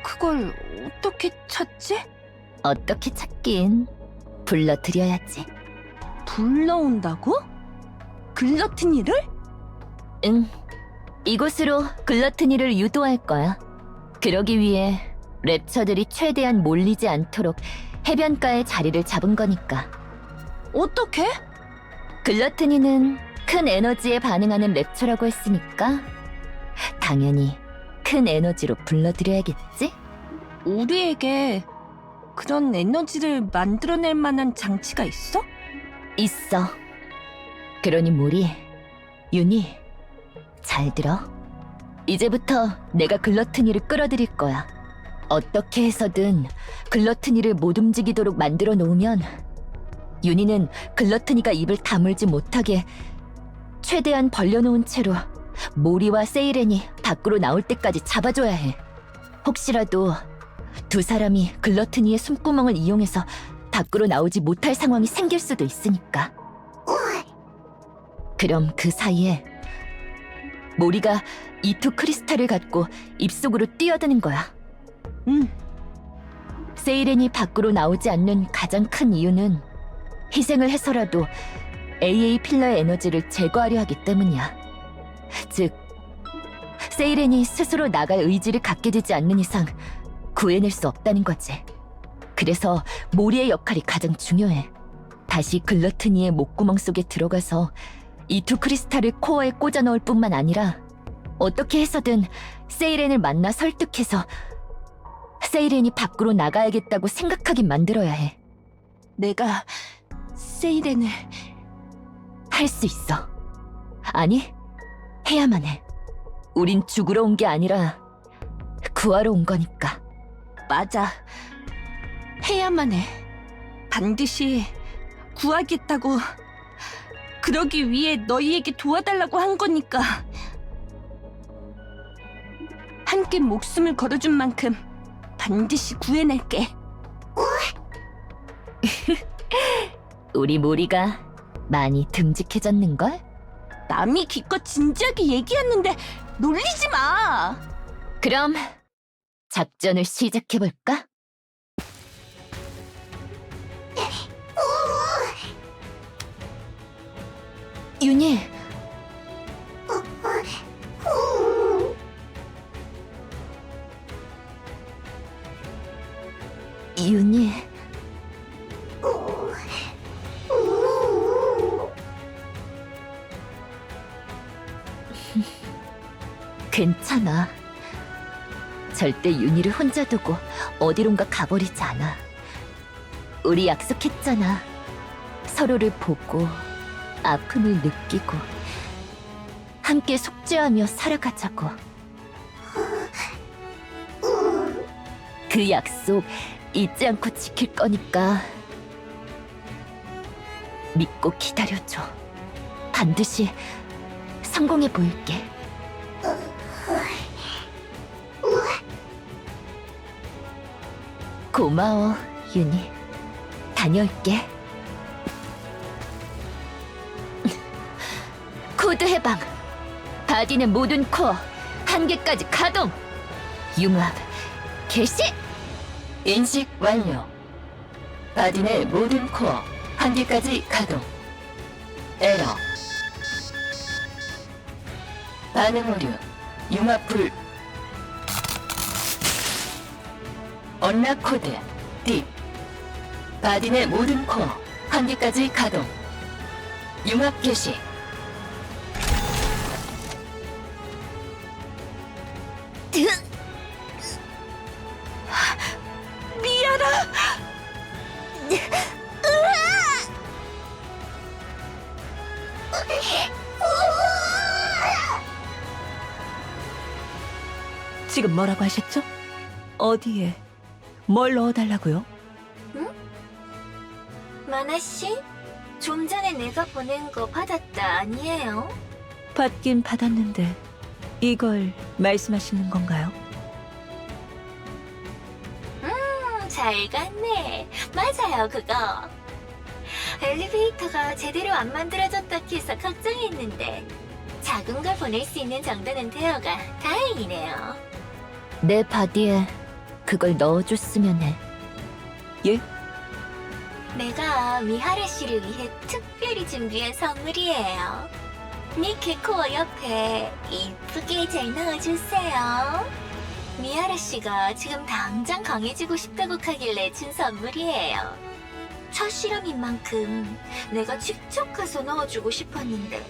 그걸 어떻게 찾지? 어떻게 찾긴. 불러들여야지. 불러온다고? 글러티니를? 응. 이곳으로 글러트니를 유도할 거야. 그러기 위해 랩처들이 최대한 몰리지 않도록 해변가에 자리를 잡은 거니까. 어떻게? 글러트니는 큰 에너지에 반응하는 랩처라고 했으니까 당연히 큰 에너지로 불러들여야겠지? 우리에게 그런 에너지를 만들어낼 만한 장치가 있어? 있어. 그러니 모리, 윤희, 잘 들어. 이제부터 내가 글러트니를 끌어들일 거야. 어떻게 해서든 글러트니를 못 움직이도록 만들어 놓으면 윤희는 글러트니가 입을 다물지 못하게 최대한 벌려놓은 채로 모리와 세이렌이 밖으로 나올 때까지 잡아줘야 해. 혹시라도 두 사람이 글러트니의 숨구멍을 이용해서 밖으로 나오지 못할 상황이 생길 수도 있으니까. 그럼 그 사이에 모리가 이투 크리스탈을 갖고 입속으로 뛰어드는 거야. 응. 세이렌이 밖으로 나오지 않는 가장 큰 이유는 희생을 해서라도 AA 필러의 에너지를 제거하려 하기 때문이야. 즉, 세이렌이 스스로 나갈 의지를 갖게 되지 않는 이상 구해낼 수 없다는 거지. 그래서 모리의 역할이 가장 중요해. 다시 글러트니의 목구멍 속에 들어가서 이투 크리스탈을 코어에 꽂아 넣을 뿐만 아니라 어떻게 해서든 세이렌을 만나 설득해서 세이렌이 밖으로 나가야겠다고 생각하게 만들어야 해. 내가 세이렌을 할 수 있어. 아니, 해야만 해. 우린 죽으러 온 게 아니라 구하러 온 거니까. 맞아. 해야만 해. 반드시 구하겠다고. 그러기 위해 너희에게 도와달라고 한 거니까. 함께 목숨을 걸어준 만큼 반드시 구해낼게. 우리 모리가 많이 듬직해졌는걸? 남이 기껏 진지하게 얘기했는데 놀리지 마. 그럼 작전을 시작해볼까? 윤희, 윤희, 괜찮아. 절대 윤희를 혼자 두고 어디론가 가버리지 않아. 우리 약속했잖아. 서로를 보고 아픔을 느끼고 함께 속죄하며 살아가자고. 그 약속 잊지 않고 지킬 거니까 믿고 기다려줘. 반드시 성공해 보일게. 고마워, 윤희. 다녀올게. 코드 해방. 바디의 모든 코어 한 개까지 가동. 융합 개시. 인식 완료. 바디의 모든 코어 한 개까지 가동. 에러. 반응 오류. 융합 불. 언락 코드 딥. 바디의 모든 코어 한 개까지 가동. 융합 개시. 미아라. 지금 뭐라고 하셨죠? 어디에? 뭘 넣어달라고요? 마나씨? 좀 전에 내가 보낸 거 받았다 아니에요? 받긴 받았는데 이걸 말씀하시는 건가요? 잘 갔네. 맞아요, 그거. 엘리베이터가 제대로 안 만들어졌다 해서 걱정했는데 작은 걸 보낼 수 있는 정도는 되어가 다행이네요. 내 바디에 그걸 넣어줬으면 해. 예? 내가 미하라 씨를 위해 특별히 준비한 선물이에요. 니케 코어 옆에 이쁘게 잘 넣어주세요. 미하라 씨가 지금 당장 강해지고 싶다고 하길래 준 선물이에요. 첫 실험인 만큼 내가 직접 가서 넣어주고 싶었는데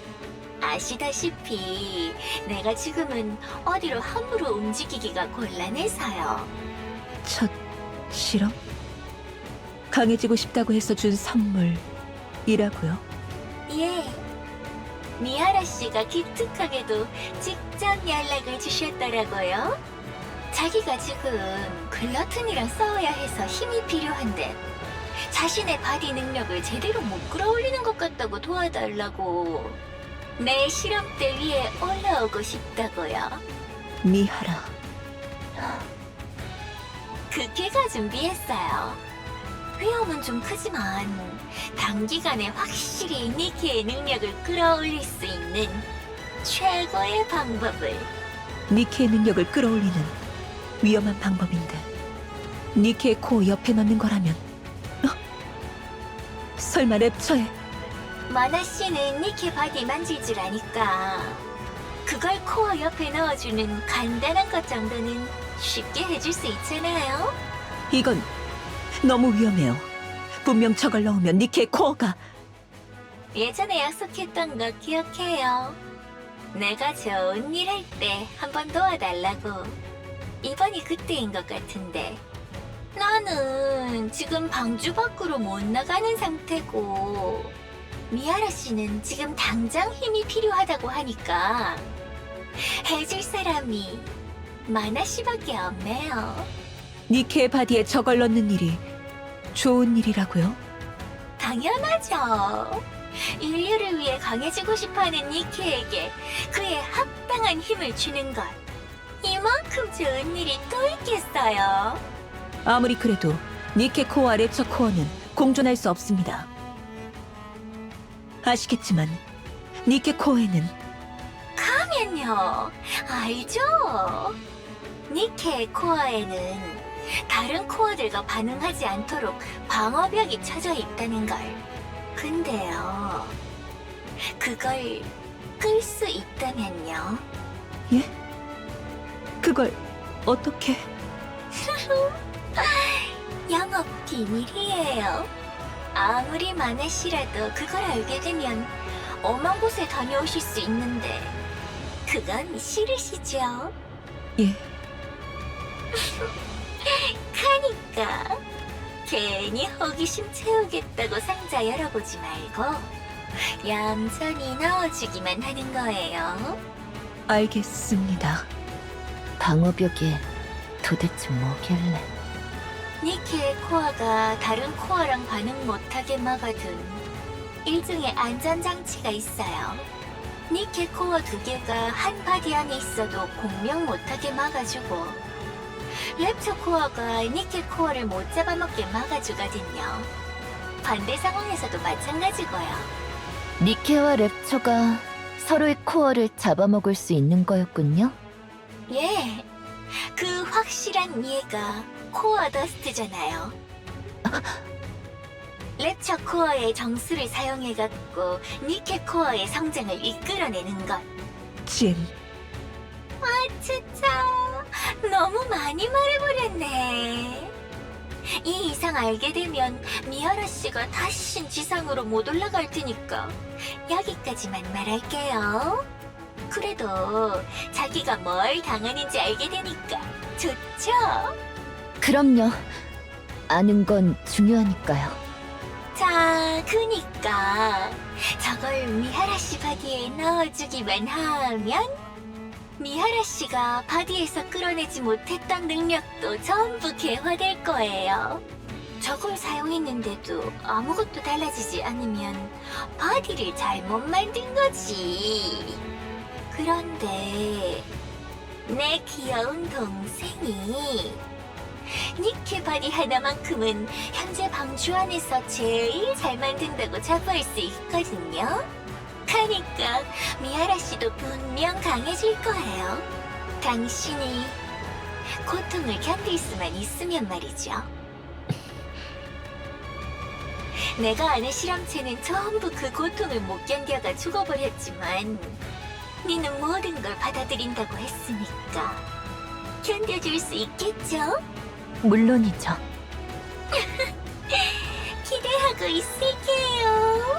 아시다시피 내가 지금은 어디로 함부로 움직이기가 곤란해서요. 첫 실험? 강해지고 싶다고 해서 준 선물이라고요? 예. 미하라 씨가 기특하게도 직접 연락을 주셨더라고요. 자기가 지금 글러튼이랑 싸워야 해서 힘이 필요한데 자신의 바디 능력을 제대로 못 끌어올리는 것 같다고 도와달라고. 내 실험대 위에 올라오고 싶다고요. 미하라. 그케가 준비했어요. 위험은 좀 크지만 단기간에 확실히 니키의 능력을 끌어올릴 수 있는 최고의 방법을. 니케의 능력을 끌어올리는 위험한 방법인데 니케의 코 옆에 넣는 거라면 설마 랩처에 마나 씨는 니키 바디 만질 줄 아니까 그걸 코어 옆에 넣어주는 간단한 것 정도는 쉽게 해줄 수 있잖아요. 이건 너무 위험해요. 분명 저걸 넣으면 니케의 코어가 예전에 약속했던 거 기억해요. 내가 좋은 일 할 때 한번 도와달라고. 이번이 그때인 것 같은데. 나는 지금 방주 밖으로 못 나가는 상태고 미아라 씨는 지금 당장 힘이 필요하다고 하니까 해줄 사람이 마나 씨밖에 없네요. 니케의 바디에 저걸 넣는 일이 좋은 일이라고요? 당연하죠. 인류를 위해 강해지고 싶어하는 니키에게 그에 합당한 힘을 주는 것. 이만큼 좋은 일이 또 있겠어요. 아무리 그래도 니케 코어와 랩처 코어는 공존할 수 없습니다. 아시겠지만 니케 코어에는 하면요. 알죠? 니케 코어에는 다른 코어들과 반응하지 않도록 방어벽이 쳐져 있다는 걸. 근데요. 그걸 끌 수 있다면요. 예? 그걸 어떻게... 영업 비밀이에요. 아무리 마나 씨라도 그걸 알게 되면 엄한 곳에 다녀오실 수 있는데 그건 싫으시죠? 예, 그러니까 괜히 호기심 채우겠다고 상자 열어보지 말고 얌전히 넣어주기만 하는 거예요. 알겠습니다. 방어벽이 도대체 뭐길래? 니케의 코어가 다른 코어랑 반응 못하게 막아둔 일종의 안전장치가 있어요. 니케 코어 2개가 한 바디 안에 있어도 공명 못하게 막아주고 랩처 코어가 니케 코어를 못 잡아먹게 막아주거든요. 반대 상황에서도 마찬가지고요. 니케와 랩처가 서로의 코어를 잡아먹을 수 있는 거였군요. 예, 그 확실한 이해가 코어 더스트잖아요. 랩처 코어의 정수를 사용해갖고 니케 코어의 성장을 이끌어내는 것. 진, 진짜 너무 많이 말해버렸네. 이 이상 알게 되면 미아라 씨가 다신 지상으로 못 올라갈 테니까 여기까지만 말할게요. 그래도 자기가 뭘 당하는지 알게 되니까 좋죠? 그럼요. 아는 건 중요하니까요. 자, 그니까 저걸 미하라 씨 바디에 넣어주기만 하면 미하라 씨가 바디에서 끌어내지 못했던 능력도 전부 개화될 거예요. 저걸 사용했는데도 아무것도 달라지지 않으면 바디를 잘못 만든 거지. 그런데 내 귀여운 동생이 니케 바디 하나만큼은 현재 방주 안에서 제일 잘 만든다고 자부할 수 있거든요. 그러니까 미아라 씨도 분명 강해질 거예요. 당신이 고통을 견딜 수만 있으면 말이죠. 내가 아는 실험체는 전부 그 고통을 못 견뎌가 죽어버렸지만 니는 모든 걸 받아들인다고 했으니까 견뎌줄 수 있겠죠? 물론이죠. 기대하고 있을게요.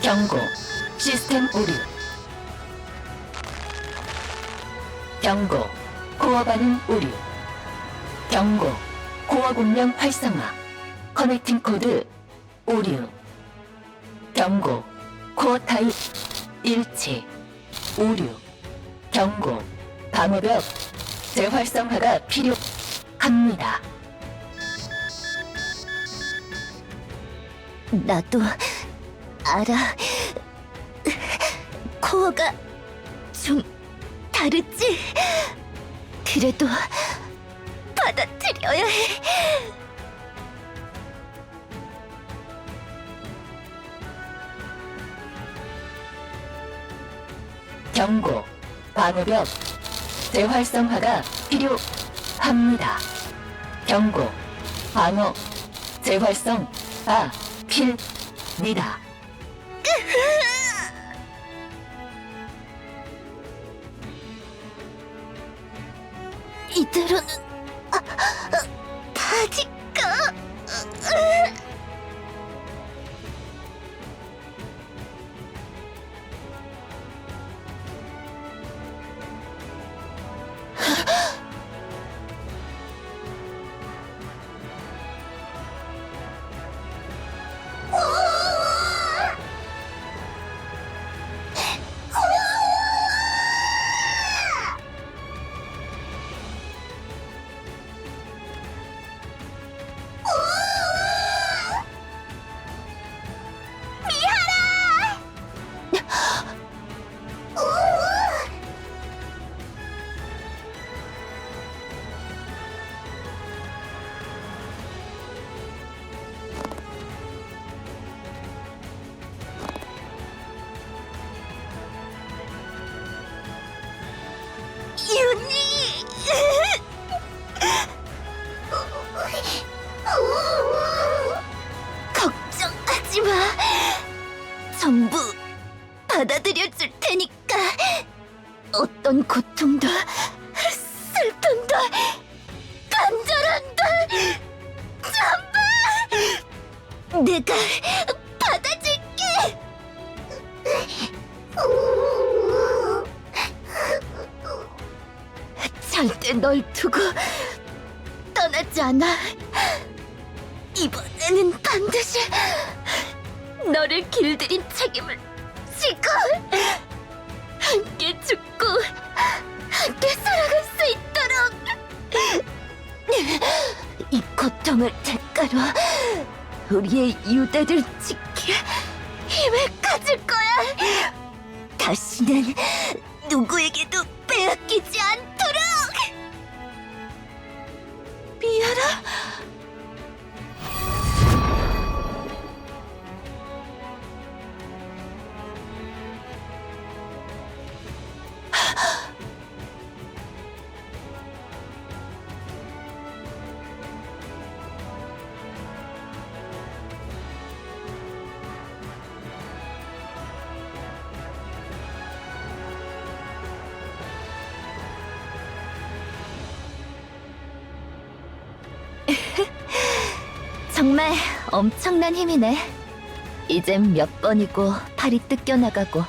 경고. 시스템 오류. 경고. 코어 반응 오류. 경고. 코어 공명 활성화. 커넥팅 코드 오류. 경고. 코어 타입 일치. 오류. 경고. 방어벽 재활성화가 필요합니다. 나도 알아. 코어가 좀 다르지? 그래도 받아들여야 해. 경고. 방어벽 재활성화가 필요합니다. 경고. 방어 재활성화 필니다. 이대로는 바지가 윤희. 걱정하지 마. 전부 받아들여 줄 테니까. 어떤 고통도 슬픔도 간절함도 전부 내가 받아줄게. 절대 널 두고 떠나지 않아. 이번에는 반드시 너를 길들인 책임을 지고 함께 죽고 함께 살아갈 수 있도록. 이 고통을 대가로 우리의 유대를 지킬 힘을 가질 거야. 다시는 누구에게도 빼앗기지 않도록. 미아라. 정말 엄청난 힘이네. 이젠 몇 번이고 팔이 뜯겨나가고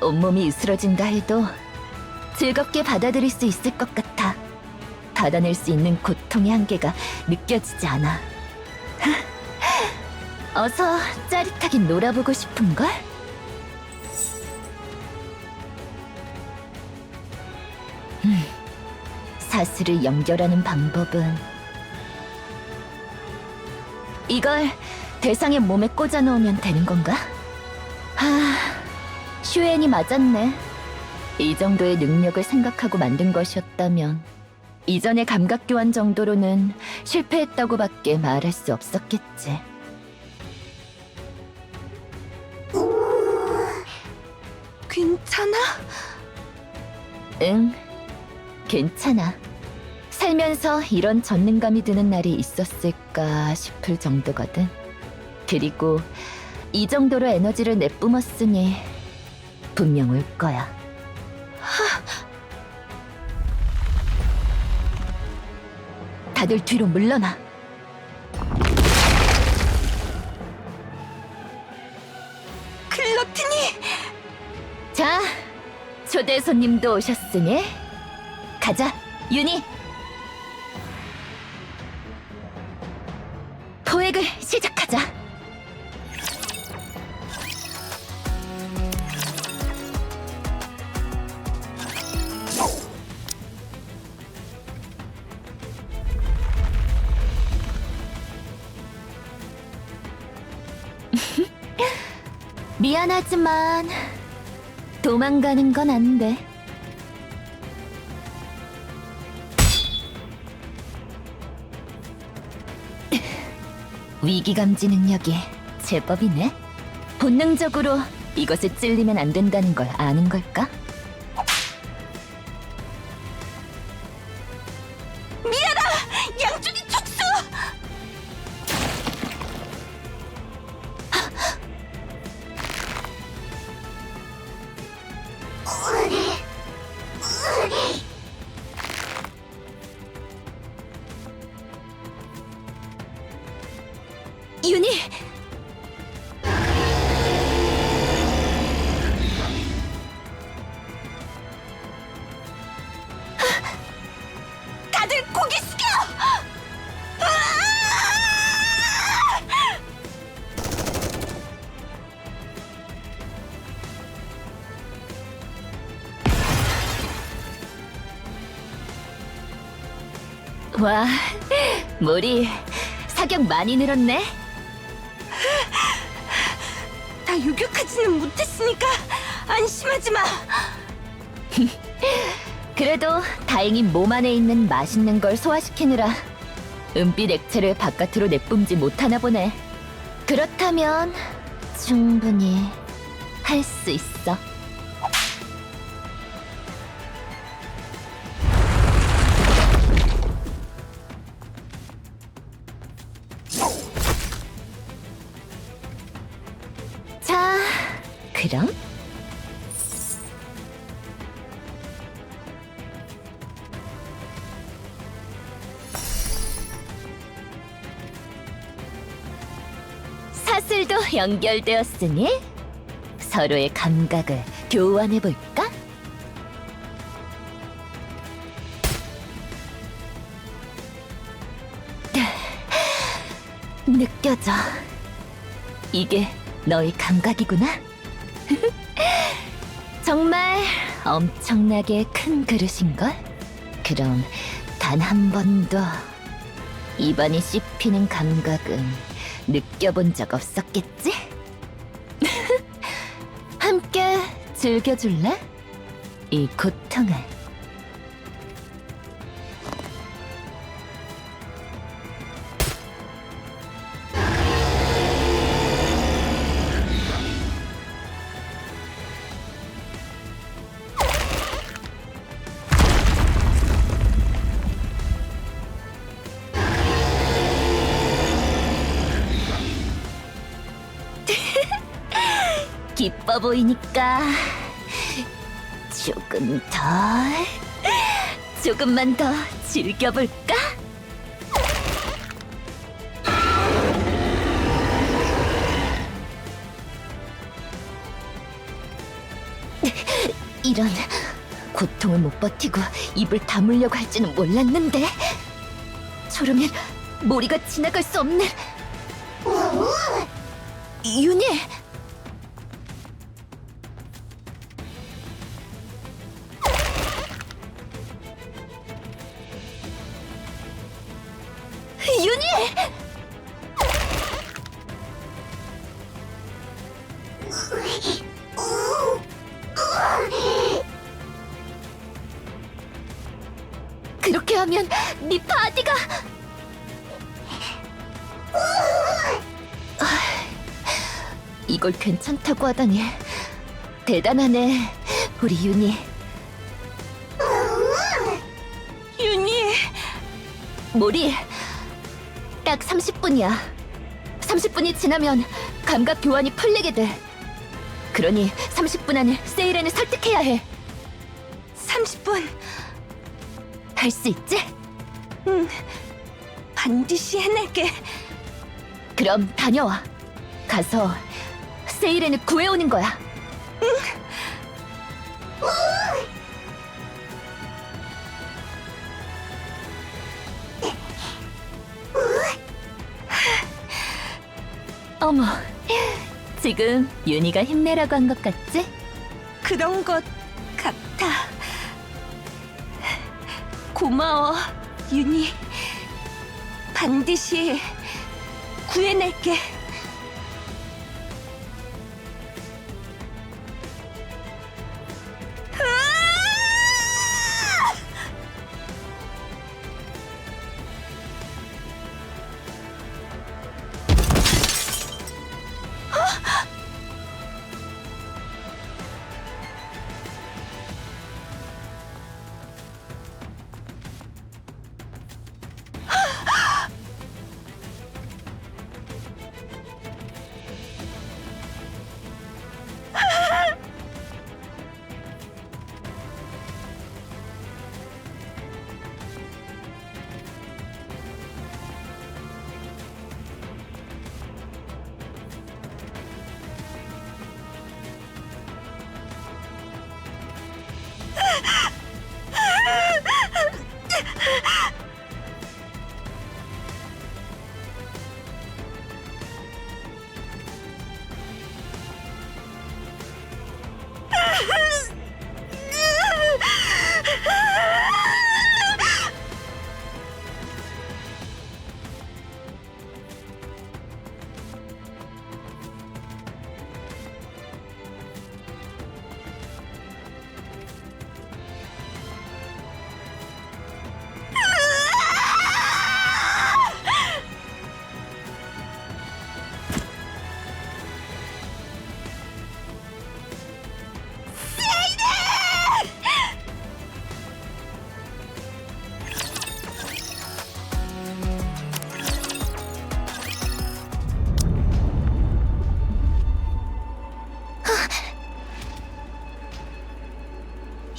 온몸이 으스러진다 해도 즐겁게 받아들일 수 있을 것 같아. 받아낼 수 있는 고통의 한계가 느껴지지 않아. 어서 짜릿하게 놀아보고 싶은걸? 사슬을 연결하는 방법은 이걸 대상의 몸에 꽂아 넣으면 되는 건가? 슈엔이 맞았네. 이 정도의 능력을 생각하고 만든 것이었다면 이전의 감각 교환 정도로는 실패했다고밖에 말할 수 없었겠지. 괜찮아? 응, 괜찮아. 살면서 이런 전능감이 드는 날이 있었을까 싶을 정도거든. 그리고 이 정도로 에너지를 내뿜었으니 분명 올 거야. 다들 뒤로 물러나. 클로틴! 초대 손님도 오셨으니 가자, 윤희. 포획을 시작하자. 미안하지만 도망가는 건 안 돼. 위기감지 능력이 제법이네. 본능적으로 이것에 찔리면 안 된다는 걸 아는 걸까? 양쪽이 촉수! 윤희! 다들 고개 숙여! 와, 몰이 사격 많이 늘었네. 다 요격하지는 못했으니까 안심하지 마. 그래도 다행히 몸 안에 있는 맛있는 걸 소화시키느라 은빛 액체를 바깥으로 내뿜지 못하나 보네. 그렇다면 충분히 할 수 있어. 자, 그럼 사슬도 연결되었으니 서로의 감각을 교환해 볼까? 느껴져. 이게 너의 감각이구나. 정말 엄청나게 큰 그릇인걸? 그럼 단 한 번도 입안이 씹히는 감각은 느껴본 적 없었겠지? 함께 즐겨줄래? 이 고통을. 기뻐 보이니까 조금만 더 즐겨볼까? 이런, 고통을 못 버티고 입을 다물려고 할지는 몰랐는데. 저러면 모리가 지나갈 수 없는. 윤희! 윤희! 그렇게 하면 네 바디가... 이걸 괜찮다고 하다니 대단하네, 우리 윤희. 윤희, 모리, 딱 30분이야. 30분이 지나면 감각 교환이 풀리게 돼. 그러니 30분 안에 세이렌을 설득해야 해. 30분. 할 수 있지? 반드시 해낼게. 그럼 다녀와. 가서 세이렌을 구해오는 거야. 어머, 지금 윤희가 힘내라고 한 것 같지? 그런 것 같아. 고마워, 윤희. 반드시 구해낼게.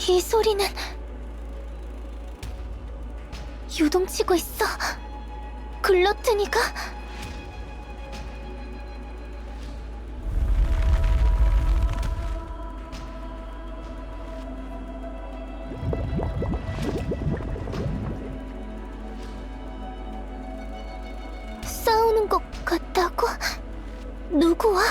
이 소리는 요동치고 있어. 글러트니가 싸우는 것 같다고? 누구와?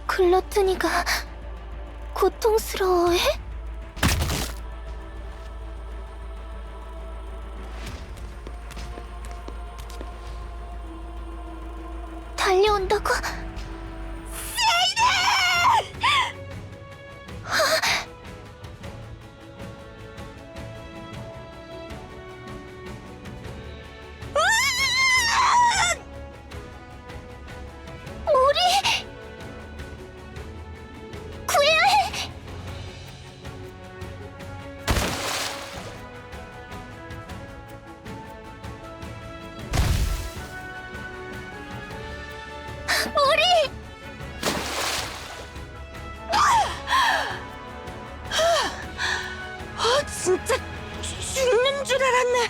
글러트니가 고통스러워해? 달려온다고? 우리 구해야 해! 우리! 진짜 죽는 줄 알았네.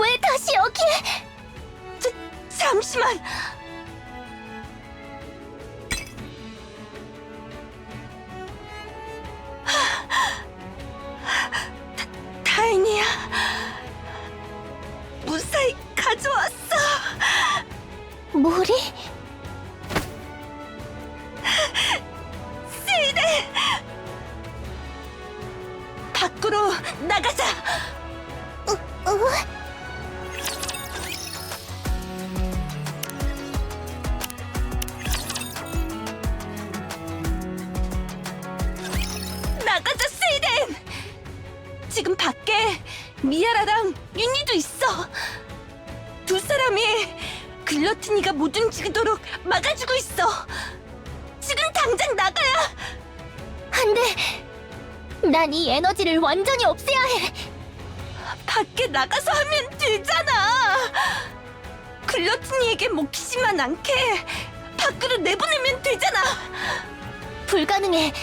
왜 다시 여기에? 잠시만. 다행이야. 무사히 가져왔어. 뭐리? 세이네. 밖으로 나가자. 나가자, 세이렌. 지금 밖에 미아라랑 윤희도 있어. 두 사람이 글러티니가 못 움직이도록 막아주고 있어. 지금 당장 나가야. 안 돼! 난 이 에너지를 완전히 없애야 해! 밖에 나가서 하면 되잖아. 글러티니에게 먹히지만 않게 밖으로 내보내면 되잖아. 불가능해.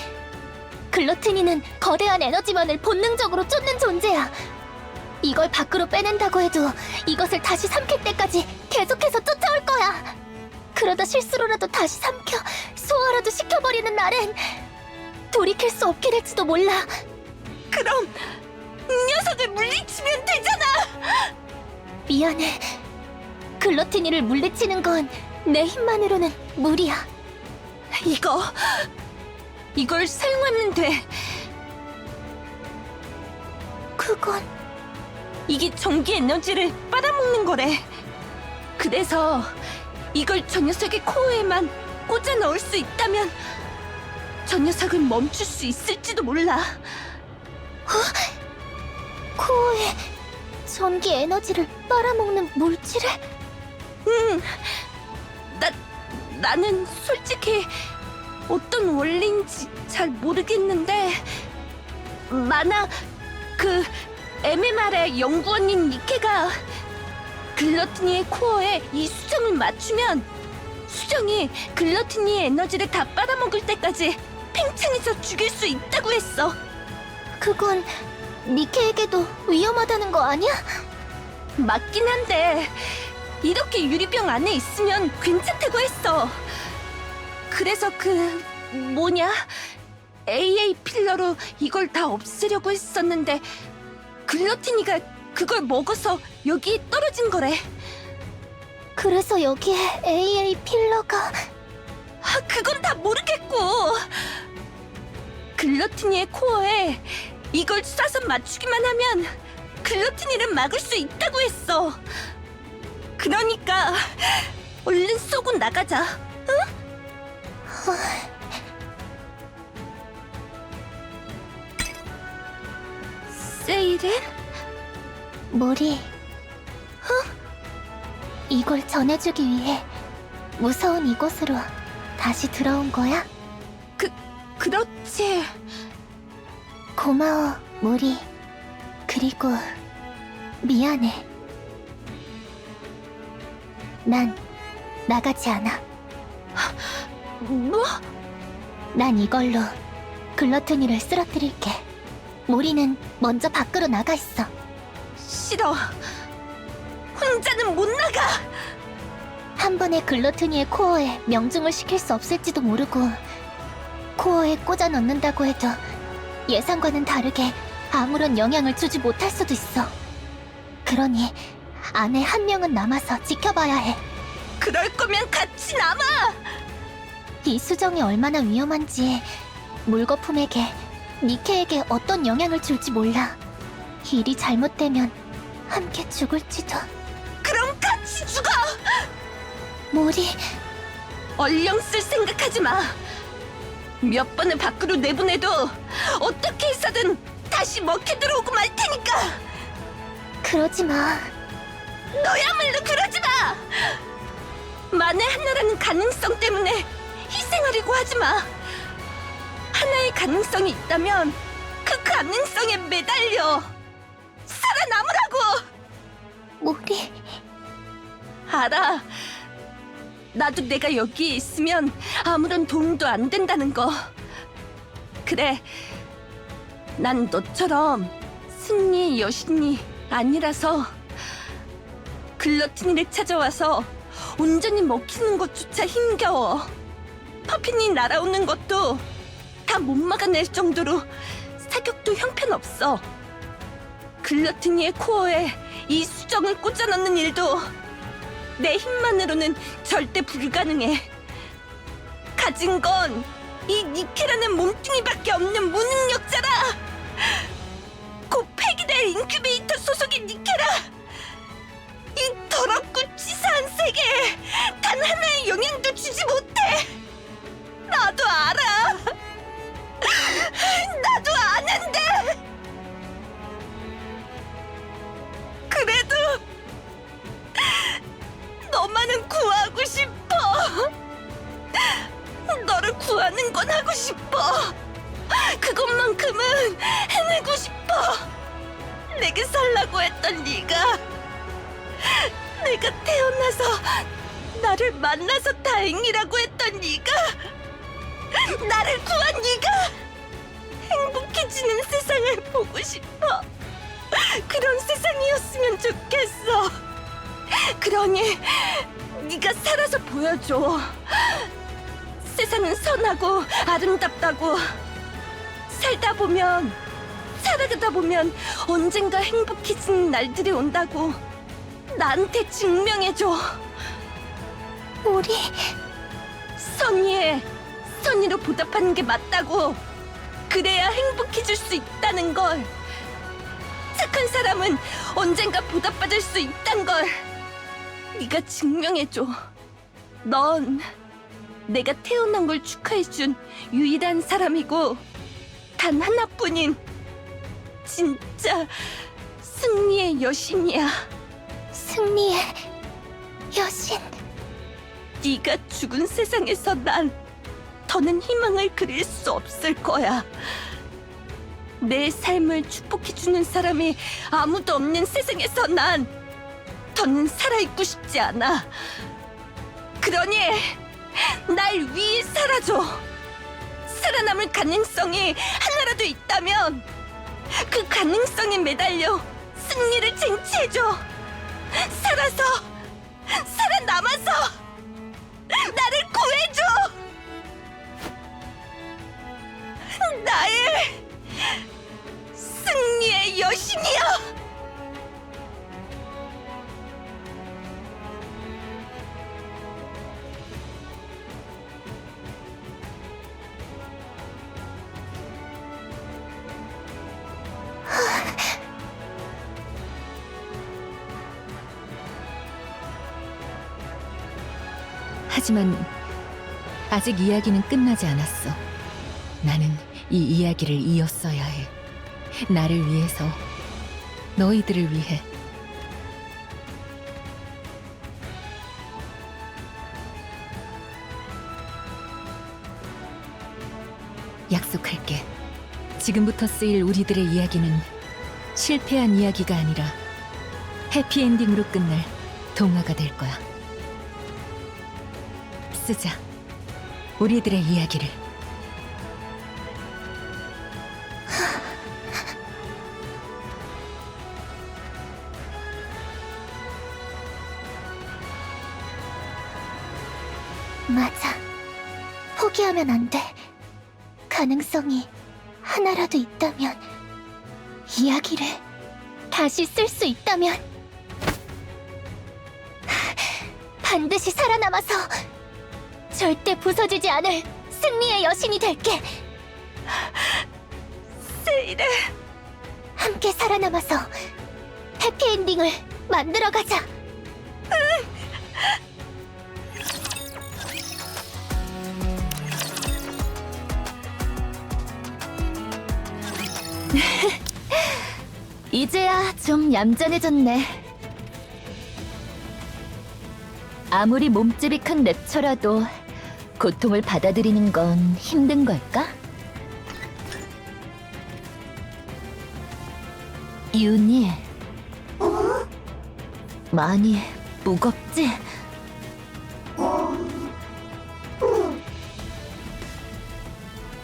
글러티니는 거대한 에너지만을 본능적으로 쫓는 존재야. 이걸 밖으로 빼낸다고 해도 이것을 다시 삼킬 때까지 계속해서 쫓아올 거야. 그러다 실수로라도 다시 삼켜 소화라도 시켜버리는 날엔 돌이킬 수 없게 될지도 몰라. 그럼 녀석을 물리치면 되잖아. 미안해. 글러티니를 물리치는 건 내 힘만으로는 무리야. 이걸 사용하면 돼. 그건 이게 전기 에너지를 빨아먹는 거래. 그래서 이걸 저 녀석의 코어에만 꽂아 넣을 수 있다면 저 녀석을 멈출 수 있을지도 몰라. 코어에 전기 에너지를 빨아먹는 물질을? 나는 솔직히 어떤 원리인지 잘 모르겠는데 만약 그 MMR의 연구원인 니케가 글러티니의 코어에 이 수정을 맞추면 수정이 글러티니의 에너지를 다 빨아먹을 때까지 팽창해서 죽일 수 있다고 했어. 그건 니케에게도 위험하다는 거 아니야? 맞긴 한데 이렇게 유리병 안에 있으면 괜찮다고 했어. 그래서 AA 필러로 이걸 다 없애려고 했었는데 글러티니가 그걸 먹어서 여기에 떨어진 거래. 그래서 여기에 AA 필러가... 그건 다 모르겠고 글러티니의 코어에 이걸 쏴서 맞추기만 하면 글러티니를 막을 수 있다고 했어. 그러니까 얼른 쏘고 나가자. 세이렌? 모리, 이걸 전해주기 위해 무서운 이곳으로 다시 들어온 거야? 그렇지. 고마워, 모리. 그리고 미안해. 난 나가지 않아. 뭐? 난 이걸로 글러트니를 쓰러뜨릴게. 모리는 먼저 밖으로 나가 있어. 싫어. 혼자는 못 나가. 한 번에 글러트니의 코어에 명중을 시킬 수 없을지도 모르고 코어에 꽂아 넣는다고 해도 예상과는 다르게 아무런 영향을 주지 못할 수도 있어. 그러니 안에 한 명은 남아서 지켜봐야 해. 그럴 거면 같이 남아. 이 수정이 얼마나 위험한지 물거품에게, 니케에게 어떤 영향을 줄지 몰라. 일이 잘못되면 함께 죽을지도. 그럼 같이 죽어. 모리, 얼령 쓸 생각하지 마. 몇 번을 밖으로 내보내도 어떻게 해서든 다시 먹혀 들어오고 말 테니까. 그러지 마. 너야말로 그러지 마. 만에 하나라는 가능성 때문에 희생하려고 하지 마. 하나의 가능성이 있다면 그 가능성에 매달려 살아남으라고. 모리, 알아. 나도 내가 여기에 있으면 아무런 도움도 안 된다는 거. 그래, 난 너처럼 승리의 여신이 아니라서 글러티니를 찾아와서 온전히 먹히는 것조차 힘겨워. 퍼핀이 날아오는 것도 다 못 막아낼 정도로 사격도 형편없어. 글러티니의 코어에 이 수정을 꽂아 넣는 일도 내 힘만으로는 절대 불가능해. 가진 건 이 니케라는 몸뚱이밖에 없는 무능력자라. 곧 폐기될 인큐베이터 소속의 니케라. 이 더럽고 치사한 세계에 단 하나의 영향도 주지 못해. 나도 알아. 나도 아는데. 그래도 너만은 구하고 싶어. 너를 구하는 건 하고 싶어. 그것만큼은 해내고 싶어. 내게 살라고 했던 네가, 내가 태어나서 나를 만나서 다행이라고 했던 네가, 나를 구한 네가 행복해지는 세상을 보고 싶어. 그런 세상이었으면 좋겠어. 그러니 네가 살아서 보여줘. 세상은 선하고 아름답다고. 살아가다 보면 언젠가 행복해지는 날들이 온다고. 나한테 증명해줘. 우리 선의로 보답하는 게 맞다고. 그래야 행복해질 수 있다는 걸. 착한 사람은 언젠가 보답받을 수 있단 걸. 네가 증명해줘. 넌 내가 태어난 걸 축하해준 유일한 사람이고 단 하나뿐인 진짜 승리의 여신이야. 승리의 여신. 네가 죽은 세상에서 난 더는 희망을 그릴 수 없을 거야. 내 삶을 축복해주는 사람이 아무도 없는 세상에서 난 더는 살아있고 싶지 않아. 그러니 날 위해 살아줘. 살아남을 가능성이 하나라도 있다면 그 가능성에 매달려 승리를 쟁취해줘. 살아남아서 나를 구해줘. 나의 승리의 여신이야. 하지만 아직 이야기는 끝나지 않았어. 나는 이 이야기를 이었어야 해. 나를 위해서, 너희들을 위해. 약속할게. 지금부터 쓰일 우리들의 이야기는 실패한 이야기가 아니라 해피엔딩으로 끝날 동화가 될 거야. 쓰자. 우리들의 이야기를. 맞아. 포기하면 안 돼. 가능성이 하나라도 있다면, 이야기를 다시 쓸 수 있다면, 반드시 살아남아서 절대 부서지지 않을 승리의 여신이 될게. 세일에 함께 살아남아서 해피엔딩을 만들어가자. 이제야 좀 얌전해졌네. 아무리 몸집이 큰 랩처라도 고통을 받아들이는 건 힘든 걸까? 윤희, 많이 무겁지?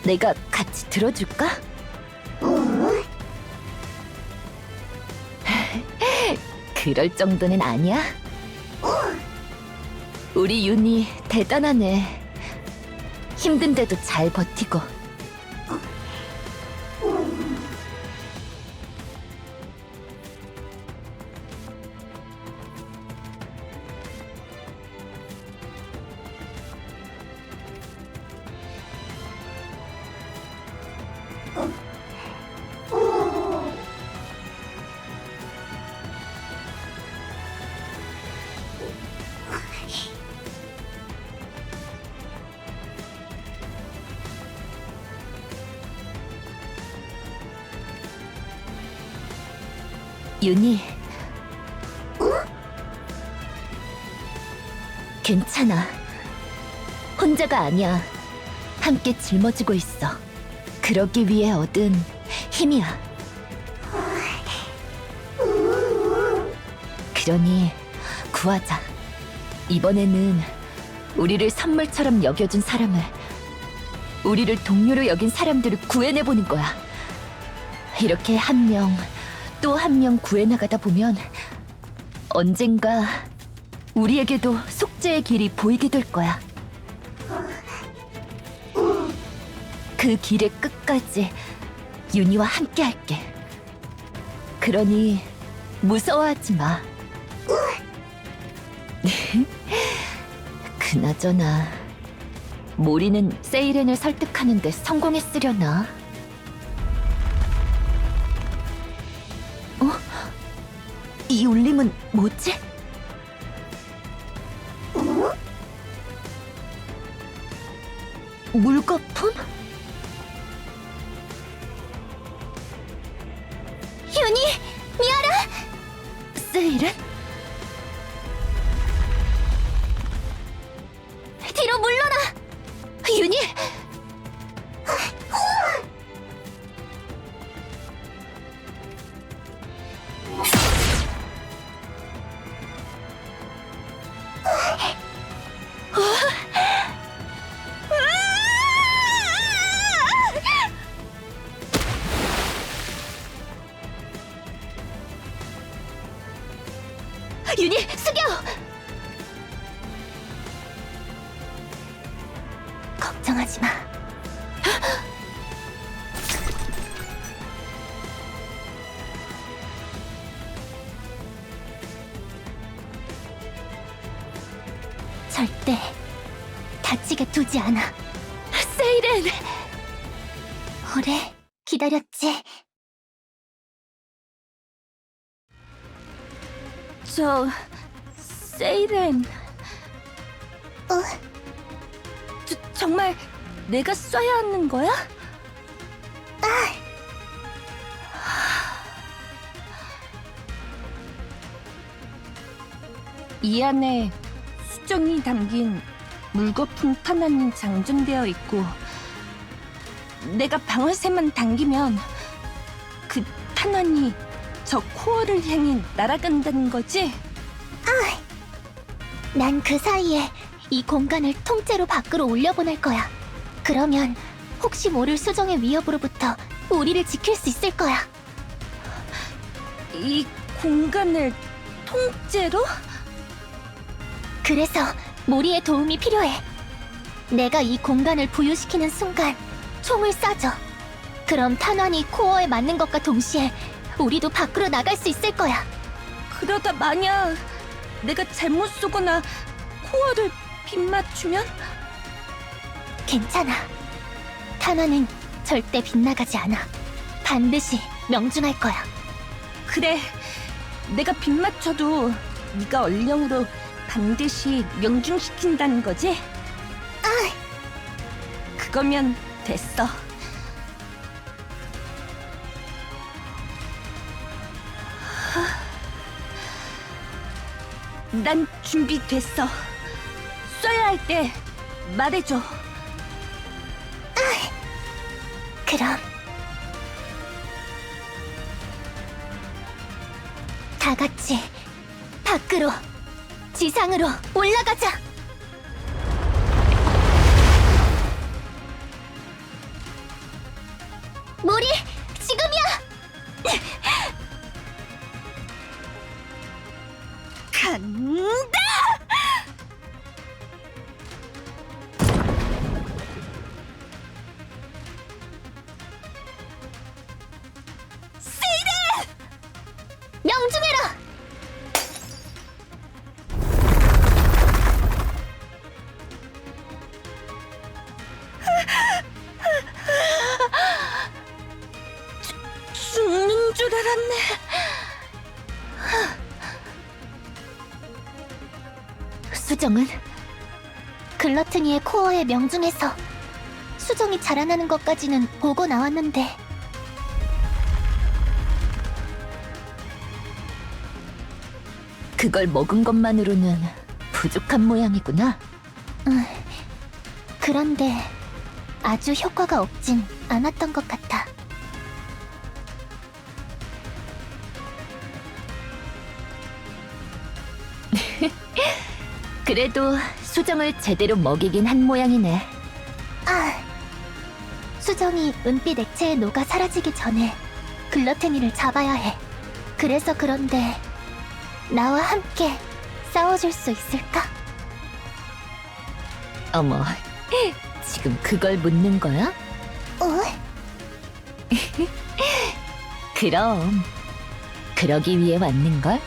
내가 같이 들어줄까? 그럴 정도는 아니야? 우리 윤희 대단하네. 힘든데도 잘 버티고. 윤희. 괜찮아. 혼자가 아니야. 함께 짊어지고 있어. 그러기 위해 얻은 힘이야. 그러니 구하자. 이번에는 우리를 선물처럼 여겨준 사람을, 우리를 동료로 여긴 사람들을 구해내보는 거야. 이렇게 한 명, 또 한 명 구해나가다 보면 언젠가 우리에게도 속죄의 길이 보이게 될 거야. 그 길의 끝까지 윤희와 함께 할게. 그러니 무서워하지 마. 그나저나 모리는 세이렌을 설득하는데 성공했으려나? 어? 이 울림은 뭐지? 물거품? 윤희, 미아라! 세이렌? 뒤로 물러나! 윤희! 윤희, 숙여! 걱정하지 마. 절대 다치게 두지 않아. 세이렌! 오래 기다렸지? 저... 세이렌... 정말 내가 쏴야 하는 거야? 이 안에 수정이 담긴 물거품 탄환이 장전되어 있고 내가 방아쇠만 당기면 그 탄환이 저 코어를 향해 날아간다는 거지? 난 그 사이에 이 공간을 통째로 밖으로 올려보낼 거야. 그러면 혹시 모를 수정의 위협으로부터 우리를 지킬 수 있을 거야. 이 공간을 통째로? 그래서 모리의 도움이 필요해. 내가 이 공간을 부유시키는 순간 총을 쏴줘. 그럼 탄환이 코어에 맞는 것과 동시에 우리도 밖으로 나갈 수 있을 거야. 그러다 만약 내가 잘못 쏘거나 코어를 빗맞추면? 괜찮아. 탄환은 절대 빗나가지 않아. 반드시 명중할 거야. 그래, 내가 빗맞춰도 네가 얼령으로 반드시 명중시킨다는 거지? 그거면 됐어. 난 준비됐어. 쏴야 할 때 말해줘. 그럼 다 같이 밖으로, 지상으로 올라가자. 모리, 지금이야. 간다! 명중해라. 죽는 줄 알았네. 수정은 글러트니의 코어에 명중해서 수정이 자라나는 것까지는 보고 나왔는데 그걸 먹은 것만으로는 부족한 모양이구나. 그런데 아주 효과가 없진 않았던 것 같아. 그래도 수정을 제대로 먹이긴 한 모양이네. 수정이 은빛 액체에 녹아 사라지기 전에 글러트니를 잡아야 해. 그래서 그런데 나와 함께 싸워줄 수 있을까? 어머, 지금 그걸 묻는 거야? 그럼 그러기 위해 왔는걸?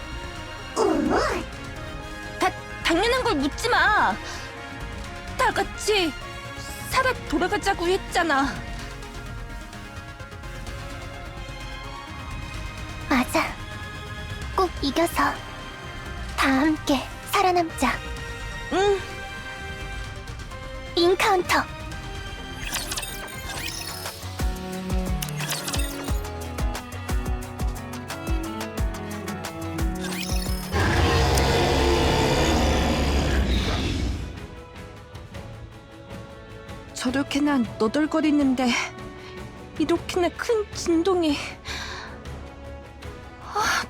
당연한 걸 묻지 마. 다 같이 살아 돌아가자고 했잖아. 맞아. 꼭 이겨서 다 함께 살아남자. 응. 인카운터. 저렇게나 너덜거리는데 이렇게나 큰 진동이.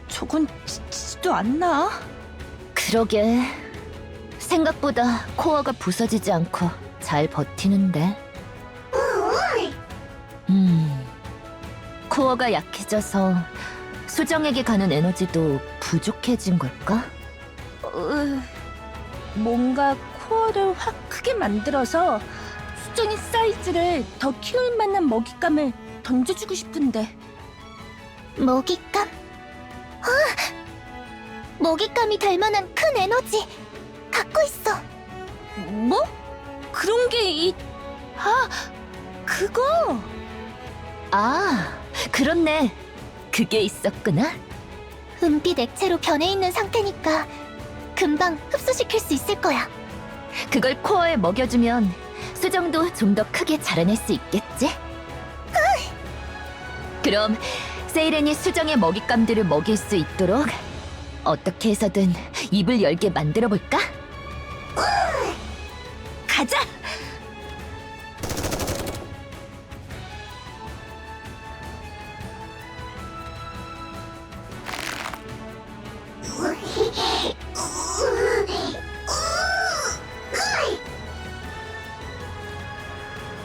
저건 지치지도 않나? 그러게. 생각보다 코어가 부서지지 않고 잘 버티는데. 코어가 약해져서 수정에게 가는 에너지도 부족해진 걸까? 뭔가 코어를 확 크게 만들어서 수정의 사이즈를 더 키울 만한 먹잇감을 던져주고 싶은데. 먹잇감? 먹잇감이 될 만한 큰 에너지 갖고 있어. 뭐? 그런 게 그거! 아, 그렇네. 그게 있었구나. 은빛 액체로 변해 있는 상태니까 금방 흡수시킬 수 있을 거야. 그걸 코어에 먹여주면 수정도 좀 더 크게 자라낼 수 있겠지? 그럼 세이렌이 수정의 먹잇감들을 먹일 수 있도록 어떻게 해서든 입을 열게 만들어볼까? 가자!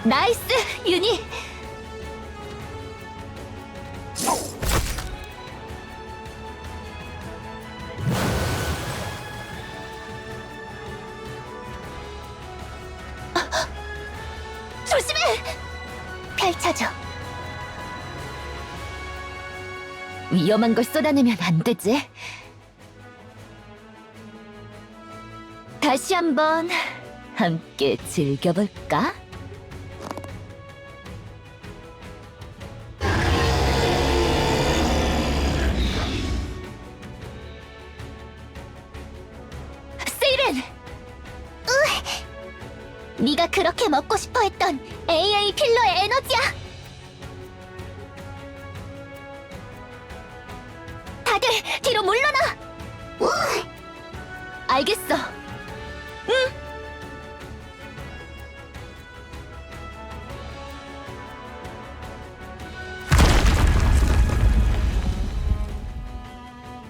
나이스, 유니! 조심해! 펼쳐줘. 위험한 걸 쏟아내면 안 되지. 다시 한번 함께 즐겨볼까? 세이렌! 네가 그렇게 먹고 싶어 했던 AA 필러의 에너지야. 다들 뒤로 물러나. 알겠어.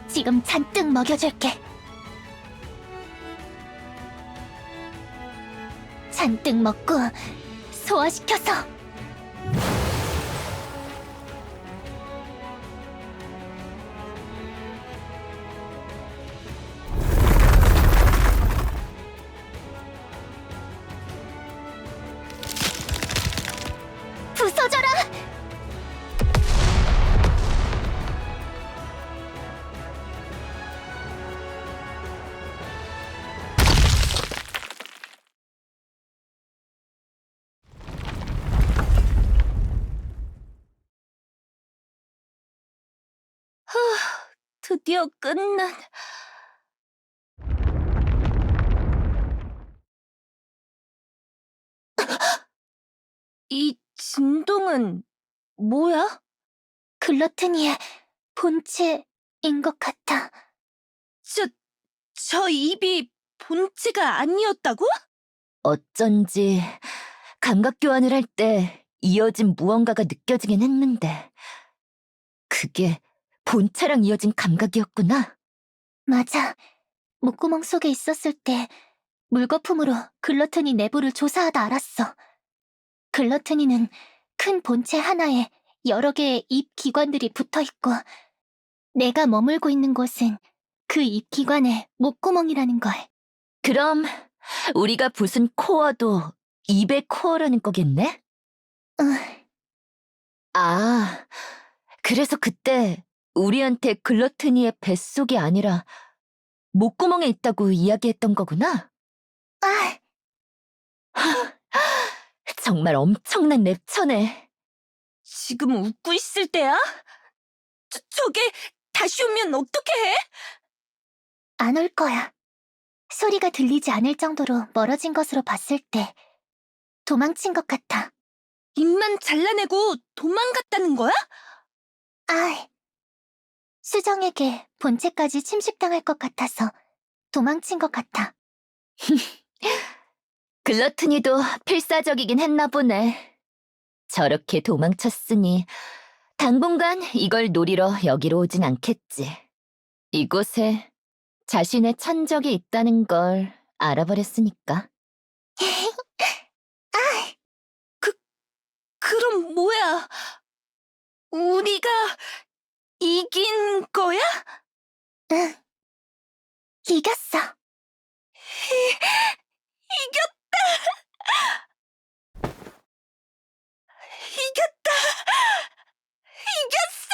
지금 잔뜩 먹여줄게. 잔뜩 먹고 소화시켜서. 부서져라! 드디어 끝난. 이 진동은 뭐야? 글러트니의 본체인 것 같아. 저 입이 본체가 아니었다고? 어쩐지 감각 교환을 할 때 이어진 무언가가 느껴지긴 했는데 그게 본체랑 이어진 감각이었구나. 맞아. 목구멍 속에 있었을 때 물거품으로 글러트니 내부를 조사하다 알았어. 글러트니는 큰 본체 하나에 여러 개의 입 기관들이 붙어 있고 내가 머물고 있는 곳은 그 입 기관의 목구멍이라는 걸. 그럼 우리가 부순 코어도 입의 코어라는 거겠네? 응, 아, 그래서 그때 우리한테 글러트니의 뱃속이 아니라 목구멍에 있다고 이야기했던 거구나? 아, 정말 엄청난 랩처네. 지금 웃고 있을 때야? 저게 다시 오면 어떻게 해? 안 올 거야. 소리가 들리지 않을 정도로 멀어진 것으로 봤을 때 도망친 것 같아. 입만 잘라내고 도망갔다는 거야? 아, 수정에게 본체까지 침식당할 것 같아서 도망친 것 같아. 글러트니도 필사적이긴 했나 보네. 저렇게 도망쳤으니 당분간 이걸 노리러 여기로 오진 않겠지. 이곳에 자신의 천적이 있다는 걸 알아버렸으니까. 그럼 뭐야? 우리가 이긴 거야? 응, 이겼어. 이겼다! 이겼어!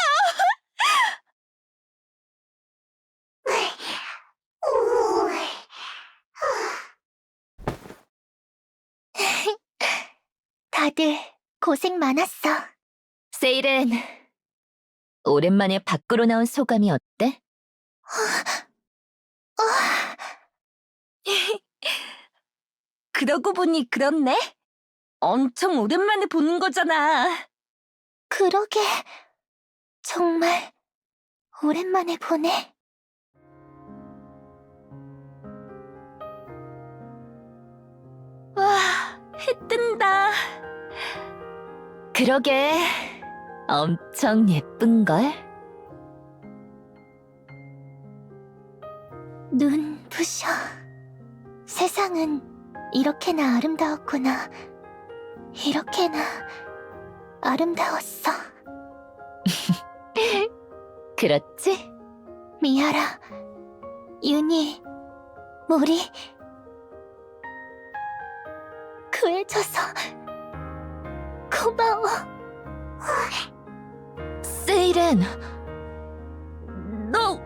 다들 고생 많았어. 세일은 오랜만에 밖으로 나온 소감이 어때? 그러고 보니 그렇네. 엄청 오랜만에 보는 거잖아. 그러게, 정말 오랜만에 보네. 와, 해 뜬다. 그러게 엄청 예쁜걸? 눈 부셔. 세상은 이렇게나 아름다웠구나. 이렇게나 아름다웠어. 그렇지? 미아라, 윤희, 모리. 구해줘서 고마워. 세일은 너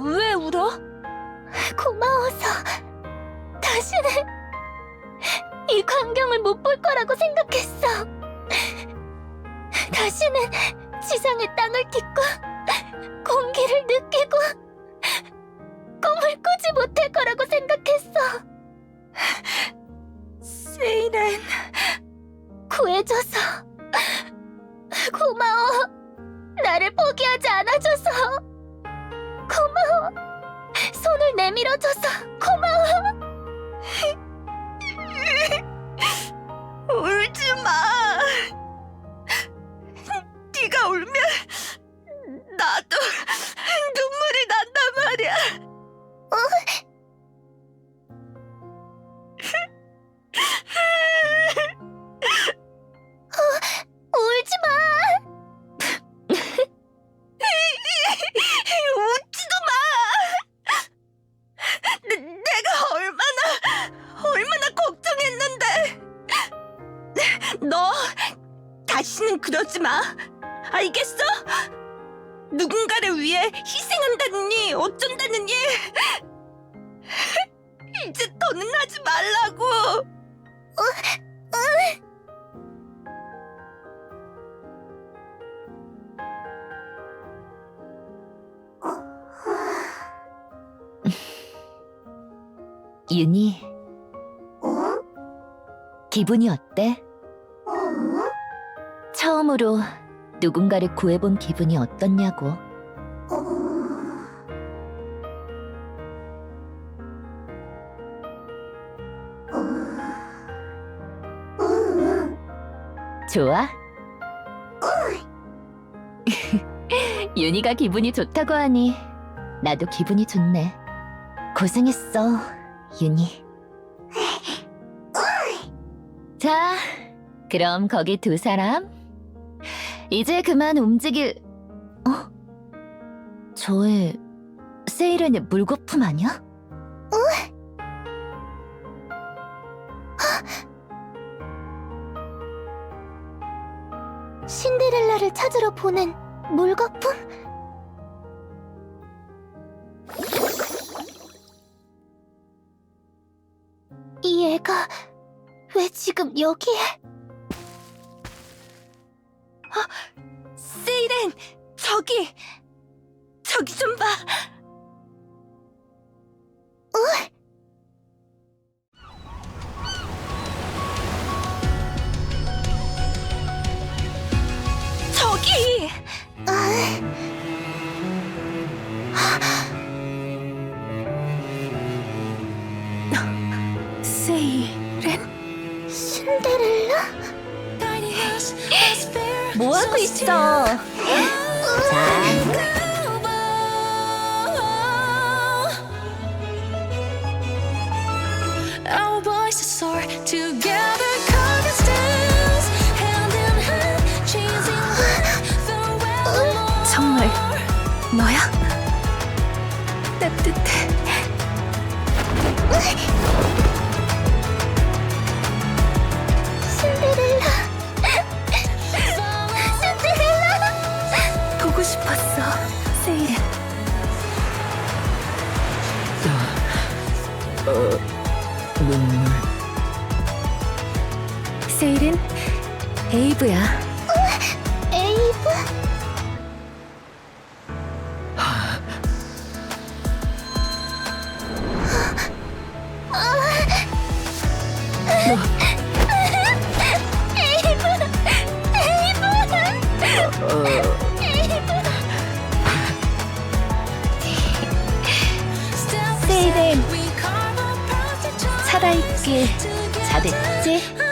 왜 울어? 고마워서 다시는 이 광경을 못 볼 거라고 생각했어. 다시는 지상의 땅을 딛고 공기를 느끼고 꿈을 꾸지 못할 거라고 생각했어. 세일은 구해줘서 고마워. 나를 포기하지 않아줘서 고마워. 손을 내밀어줘서 고마워. 울지 마. 네가 울면 나도 눈물이 난단 말이야. 울지 마. 웃지도 마. 내가 얼마나 걱정했는데. 너 다시는 그러지 마. 알겠어? 누군가를 위해 희생한다느니 어쩐다느니. 이제 더는 하지 말라고. 윤희, 기분이 어때? 처음으로 누군가를 구해본 기분이 어떻냐고. 좋아? 윤희가 기분이 좋다고 하니 나도 기분이 좋네. 고생했어, 윤희. 자, 그럼 거기 두 사람 이제 그만 움직일... 저애 세이렌의 물거품 아니야? 신데렐라를 찾으러 보낸 물거품? 이 애가 왜 지금 여기에? 세이렌, 저기 좀 봐. 저기! 세이렌? 신데렐라? 뭐 하고 있어? Our voices soar together, carving stems, hand in hand, chasing the 정말 너야? 따뜻해. 신데렐라. 신데렐라. 보고 싶었어, 세이렌. 눈물. 세이렌, 에이브야. 에이브? 세이렌, 살아있길 잘했지?